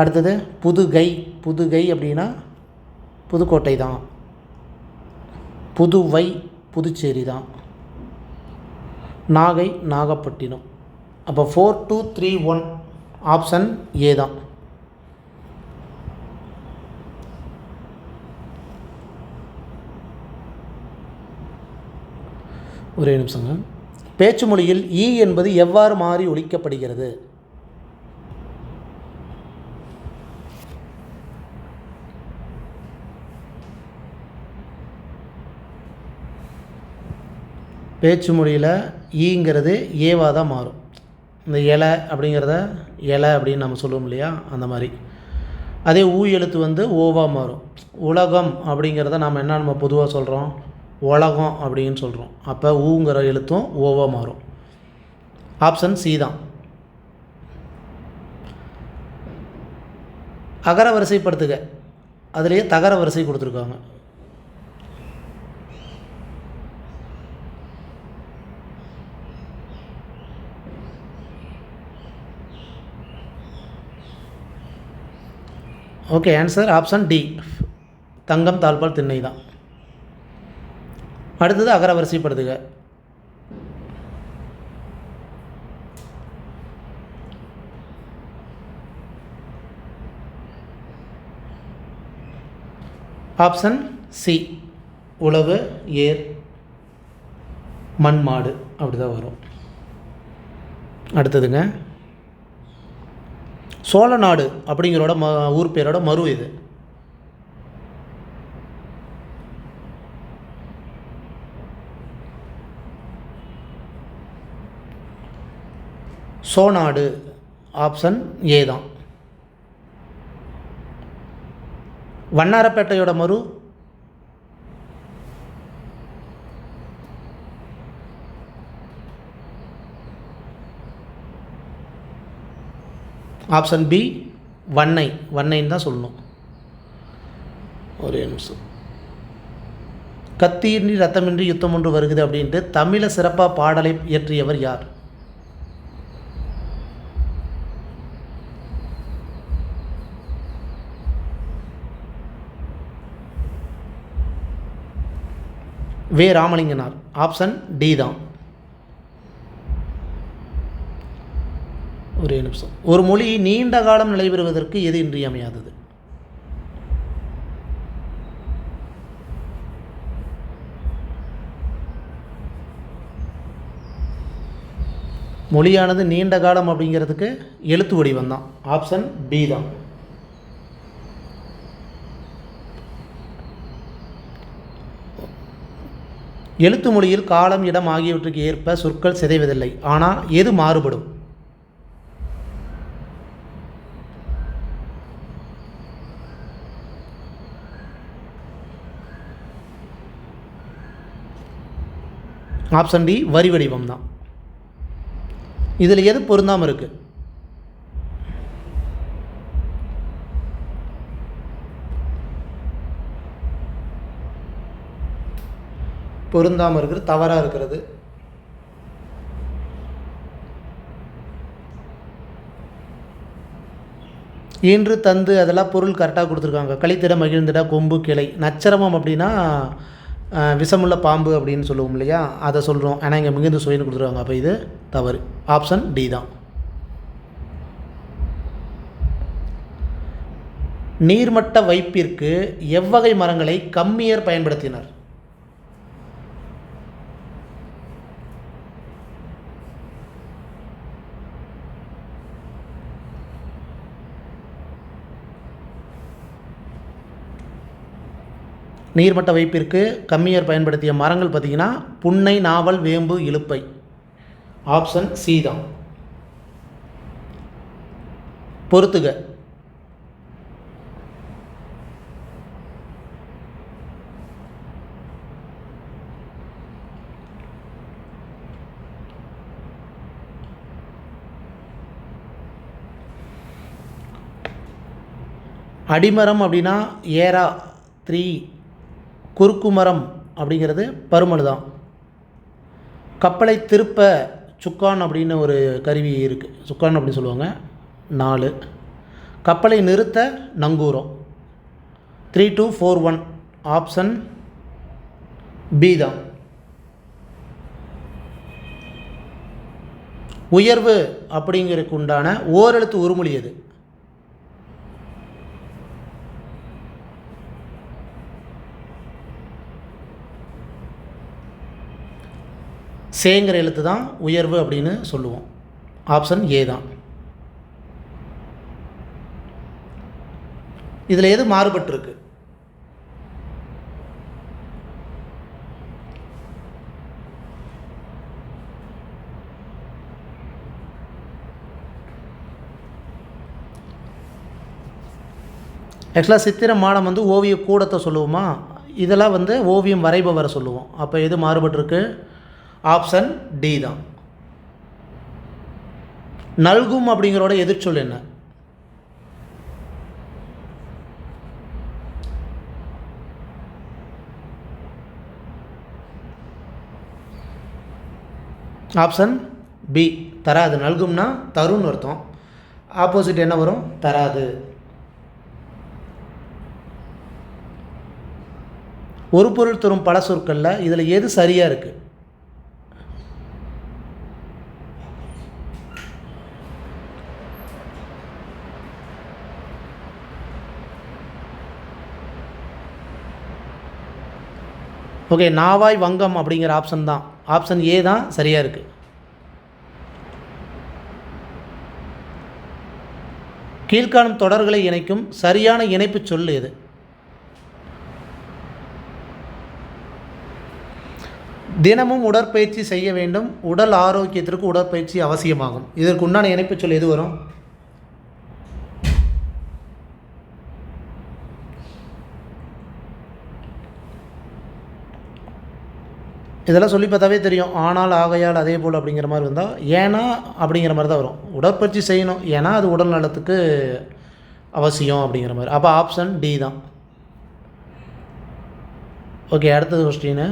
அடுத்தது புதுகை. புதுகை அப்படின்னா புதுக்கோட்டை தான். புதுவை புதுச்சேரி தான். நாகை நாகப்பட்டினம். அப்போ 4, 2, 3, 1 ஆப்ஷன் ஏ தான். ஒரே நிமிஷங்க. பேச்சு மொழியில் ஈ என்பது எவ்வாறு மாறி ஒலிக்கப்படுகிறது? பேச்சு மொழியில் ஈங்கிறது ஏவாக தான் மாறும். இந்த இலை அப்படிங்கிறத இலை அப்படின்னு நம்ம சொல்லுவோம் இல்லையா, அந்த மாதிரி. அதே ஊ எழுத்து வந்து ஓவாக மாறும். உலகம் அப்படிங்கிறத நம்ம பொதுவாக சொல்கிறோம், உலகம் அப்படின்னு சொல்கிறோம். அப்போ ஊங்கிற எழுத்தும் ஓவாக மாறும். ஆப்ஷன் சி தான். அகர வரிசைப்படுத்துக. அதுலேயே தகர வரிசை கொடுத்துருக்காங்க. Okay, answer option D. தங்கம் தாழ்பால் திண்ணை தான். அடுத்தது அகர வரிசைப்படுத்துக. Option C. உழவு, ஏர், மண், மாடு அப்படி தான் வரும். அடுத்ததுங்க சோழநாடு அப்படிங்கிறோட ஊர் பேரோட மறு இது. சோநாடு. ஆப்ஷன் ஏ தான். வண்ணாரப்பேட்டையோட மறு ஆப்ஷன் பி. வண்ணை. வண்ணைன்னு தான் சொல்லணும். ஒரே நிமிஷம். கத்தியின்றி ரத்தமின்றி யுத்தம் ஒன்று வருகிறது அப்படின்ட்டு தமிழை சிறப்பாக பாடலை இயற்றியவர் யார்? வே. ராமலிங்கனார். ஆப்ஷன் டி தான். ஒரே நிமிஷம். ஒரு மொழி நீண்ட காலம் நிலைபெறுவதற்கு எது இன்றியமையாதது? மொழியானது நீண்ட காலம் அப்படிங்கிறதுக்கு எழுத்து வடிவம் தான். ஆப்ஷன் பி தான். எழுத்து மொழியில் காலம், இடம் ஆகியவற்றுக்கு ஏற்ப சொற்கள் சிதைவதில்லை. ஆனால் எது மாறுபடும்? Option D. வரி வடிவம் தான். இதில் எது பொருந்தாமல் இருக்குது? பொருந்தாமல் இருக்கிறது, தவறாக இருக்கிறது. ஈன்று, தந்து அதெல்லாம் பொருள் கரெக்டாக கொடுத்துருக்காங்க. கழித்திட, மகிழ்ந்திட, கொம்பு, கிளை. நச்சரமம் அப்படின்னா விஷமுள்ள பாம்பு அப்படின்னு சொல்லுவோம் இல்லையா, அதை சொல்கிறோம். ஆனால் இங்கே மிகுந்த சுவைன்னு கொடுத்துருவாங்க. அப்போ இது தவறு. ஆப்ஷன் டி தான். நீர்மட்ட வைப்பிற்கு எவ்வகை மரங்களை கம்மியர் பயன்படுத்தினர்? நீர்மட்ட வைப்பிற்கு கம்மியர் பயன்படுத்திய மரங்கள் பார்த்திங்கன்னா புன்னை, நாவல், வேம்பு, இலுப்பை. ஆப்ஷன் சி தான். பொறுத்துக. அடிமரம் அப்படின்னா ஏரா 3, குறுக்கு மரம் அப்படிங்கிறது பருமனு தான். கப்பலை திருப்ப சுக்கான் அப்படின்னு ஒரு கருவி இருக்குது, சுக்கான் அப்படின்னு சொல்லுவாங்க, 4. கப்பலை நிறுத்த நங்கூரம். 3, 2, 4, 1 ஆப்ஷன் பி தான். உயர்வு அப்படிங்கிறதுக்கு உண்டான ஓரெழுத்து உருமொழி எது? சேங்கிற எழுத்து தான் உயர்வு அப்படின்னு சொல்லுவோம். ஆப்ஷன் ஏ தான். இதில் எது மாறுபட்டிருக்கு? ஆக்சுவலாக சித்திர மாடம் வந்து ஓவிய கூடத்தை சொல்லுவோமா, இதெல்லாம் வந்து ஓவியம் வரைபவரை சொல்லுவோம். அப்போ எது மாறுபட்டிருக்கு? ஆப்ஷன் டி தான். நல்கும் அப்படிங்கிறோட எதிர்ச்சொல் என்ன? ஆப்ஷன் பி தராது. நல்கும்னா தருன்னு அர்த்தம். ஆப்போசிட் என்ன வரும்? தராது. ஒரு பொருள் தரும் பல சொற்களில் இதில் எது சரியாக இருக்குது? ஓகே, நாவாய் வங்கம் அப்படிங்கிற ஆப்ஷன் தான். ஆப்ஷன் ஏ தான் சரியாக இருக்குது. கீழ்காணும் தொடர்களை இணைக்கும் சரியான இணைப்பு சொல் எது? தினமும் உடற்பயிற்சி செய்ய வேண்டும், உடல் ஆரோக்கியத்திற்கு உடற்பயிற்சி அவசியமாகும். இதற்கு உண்டான இணைப்பு சொல் எது வரும்? இதெல்லாம் சொல்லி பார்த்தாவே தெரியும். ஆனால், ஆகையால், அதே போல் அப்படிங்கிற மாதிரி வந்தால் ஏன்னா அப்படிங்கிற மாதிரி தான் வரும். உடற்பயிற்சி செய்யணும், ஏன்னா அது உடல் நலத்துக்கு அவசியம் அப்படிங்கிற மாதிரி. அப்போ ஆப்ஷன் டி தான். ஓகே, அடுத்தது கொஸ்டின்.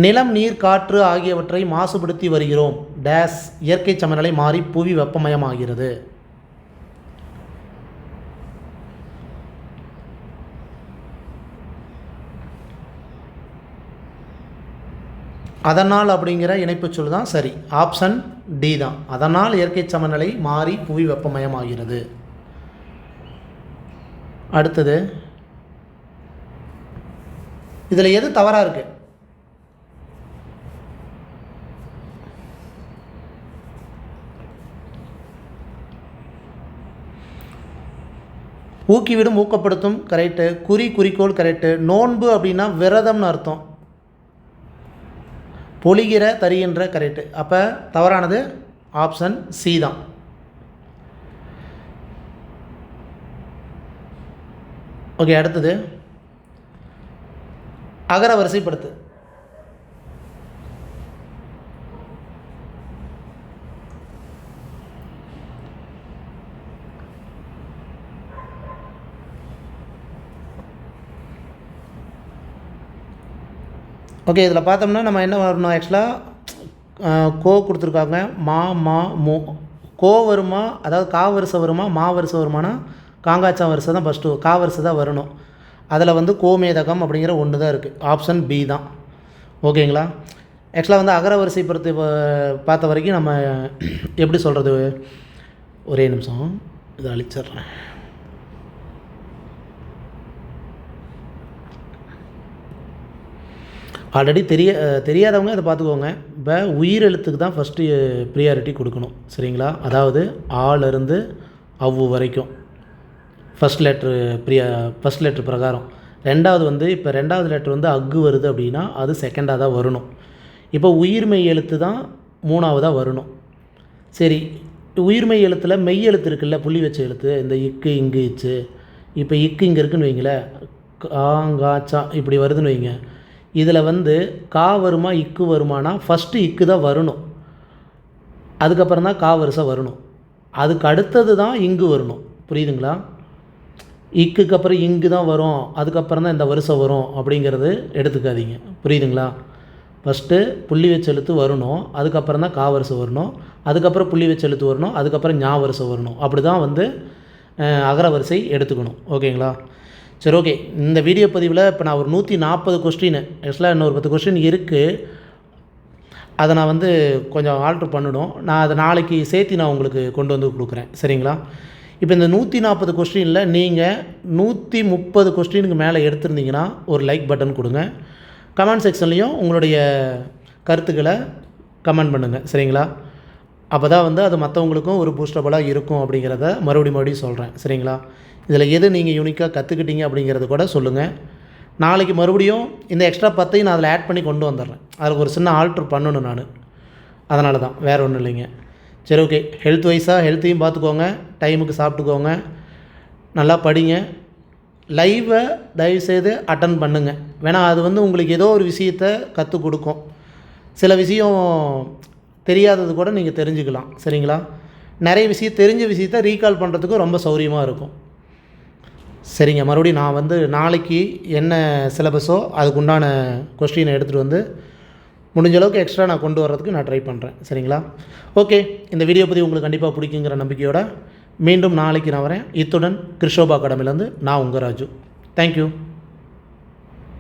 நிலம், நீர், காற்று ஆகியவற்றை மாசுபடுத்தி வருகிறோம். டேஸ் இயற்கை சமநிலை மாறி புவி வெப்பமயமாகிறது. அதனால் அப்படிங்கிற இணைப்பு சொல் தான் சரி. ஆப்ஷன் டி தான். அதனால் இயற்கை சமநிலை மாறி புவி வெப்பமயமாகிறது. அடுத்தது, இதில் எது தவறாக இருக்கு? ஊக்கிவிடும், ஊக்கப்படுத்தும் கரெக்டு. குறிக்கோள் கரெக்டு. நோன்பு அப்படின்னா விரதம்னு அர்த்தம். பொழிகிற, தருகின்ற கரெக்டு. அப்போ தவறானது ஆப்ஷன் சி தான். ஓகே, அடுத்தது அகர வரிசைப்படுத்து. ஓகே, இதில் பார்த்தோம்னா நம்ம என்ன வரணும்? ஆக்சுவலாக கோ கொடுத்துருக்காங்க. மா மோ. கோ வருமா, அதாவது கா வரிசை வருமா, மா வரிசை வருமானா காங்காச்சா வரிசை தான் ஃபஸ்ட்டு, கா வரிசை தான் வரணும். அதில் வந்து கோமேதகம் அப்படிங்கிற ஒன்று தான் இருக்குது. ஆப்ஷன் பி தான். ஓகேங்களா? ஆக்சுவலாக வந்து அகர வரிசை பொறுத்து பார்த்த வரைக்கும் நம்ம எப்படி சொல்கிறது? ஒரே நிமிஷம், இதை அழிச்சிட்றேன். ஆல்ரெடி தெரியாதவங்க அதை பார்த்துக்கோங்க. இப்போ உயிரெழுத்துக்கு தான் ஃபஸ்ட்டு ப்ரியாரிட்டி கொடுக்கணும், சரிங்களா? அதாவது ஆலேருந்து அவ்வு வரைக்கும் ஃபஸ்ட் லெட்ரு பிரகாரம். ரெண்டாவது வந்து இப்போ ரெண்டாவது லெட்ரு வந்து அக்கு வருது அப்படின்னா அது செகண்டாக தான் வரணும். இப்போ உயிர்மெய் எழுத்து தான் மூணாவதாக வரணும். சரி, உயிர்மெய் எழுத்தில் மெய் எழுத்து இருக்குல்ல, புள்ளி வச்ச எழுத்து, இந்த இக்கு இங்கு இச்சு. இப்போ இக்கு இங்கே இருக்குன்னு வைங்களேன், காங்கா இப்படி வருதுன்னு வைங்க. இதில் வந்து கா வருமா இக்கு வருமானா ஃபஸ்ட்டு இக்கு தான் வரணும், அதுக்கப்புறம் தான் கா வரிசை வரணும். அதுக்கு அடுத்தது தான் இங்கு வரணும். புரியுதுங்களா? இக்குக்கு அப்புறம் இங்கு தான் வரும், அதுக்கப்புறம் தான் இந்த வரிசை வரும் அப்படிங்கிறது எடுத்துக்காதீங்க. புரியுதுங்களா? ஃபஸ்ட்டு புள்ளி வச்ச எழுத்து வரணும், அதுக்கப்புறம் தான் கா வரிசை வரணும், அதுக்கப்புறம் புள்ளி வச்ச எழுத்து வரணும், அதுக்கப்புறம் ஞா வரிசை வரணும். அப்படி தான் வந்து அகர வரிசை எடுத்துக்கணும். ஓகேங்களா? சரி, ஓகே. இந்த வீடியோ பதிவில் இப்போ நான் ஒரு 140 கொஸ்டின், ஆக்சுவலாக இன்னொரு 10 கொஸ்டின் இருக்குது, அதை நான் வந்து கொஞ்சம் ஆல்ட்ரு பண்ணணும். நான் அதை நாளைக்கு சேர்த்து நான் உங்களுக்கு கொண்டு வந்து கொடுக்குறேன். சரிங்களா? இப்போ இந்த 140 கொஸ்டினில் நீங்கள் 130 கொஸ்டினுக்கு மேலே எடுத்திருந்தீங்கன்னா ஒரு லைக் பட்டன் கொடுங்க. கமெண்ட் செக்ஷன்லேயும் உங்களுடைய கருத்துக்களை கமெண்ட் பண்ணுங்கள். சரிங்களா? அப்போ தான் வந்து அது மற்றவங்களுக்கும் ஒரு பூஸ்டபுளாக இருக்கும் அப்படிங்கிறத மறுபடியும் சொல்கிறேன். சரிங்களா? இதில் எது நீங்கள் யூனிக்காக கற்றுக்கிட்டீங்க அப்படிங்கிறது கூட சொல்லுங்கள். நாளைக்கு மறுபடியும் இந்த எக்ஸ்ட்ரா 10 நான் அதில் ஆட் பண்ணி கொண்டு வந்துடுறேன். அதில் ஒரு சின்ன ஆல்ட்ரு பண்ணணும் நான், அதனால தான், வேறு ஒன்றும் இல்லைங்க. சரி, ஓகே. ஹெல்த் வைஸாக ஹெல்த்தையும் பார்த்துக்கோங்க, டைமுக்கு சாப்பிட்டுக்கோங்க, நல்லா படிங்க. லைவை தயவுசெய்து அட்டன் பண்ணுங்கள். வேணா அது வந்து உங்களுக்கு ஏதோ ஒரு விஷயத்தை கற்றுக் கொடுக்கும். சில விஷயம் தெரியாதது கூட நீங்கள் தெரிஞ்சுக்கலாம். சரிங்களா? நிறைய விஷயம் தெரிஞ்ச விஷயத்தை ரீகால் பண்ணுறதுக்கும் ரொம்ப சௌரியமாக இருக்கும். சரிங்க, மறுபடியும் நான் வந்து நாளைக்கு என்ன சிலபஸோ அதுக்குண்டான கொஸ்டினை எடுத்துகிட்டு வந்து முடிஞ்ச அளவுக்கு எக்ஸ்ட்ரா நான் கொண்டு வர்றதுக்கு நான் ட்ரை பண்ணுறேன். சரிங்களா? ஓகே. இந்த வீடியோ பற்றி உங்களுக்கு கண்டிப்பாக பிடிக்குங்கிற நம்பிக்கையோடு மீண்டும் நாளைக்கு நான் வரேன். இத்துடன் கிருஷோபா அகாடமிலேருந்து நான் உங்கள் ராஜு. தேங்க்யூ.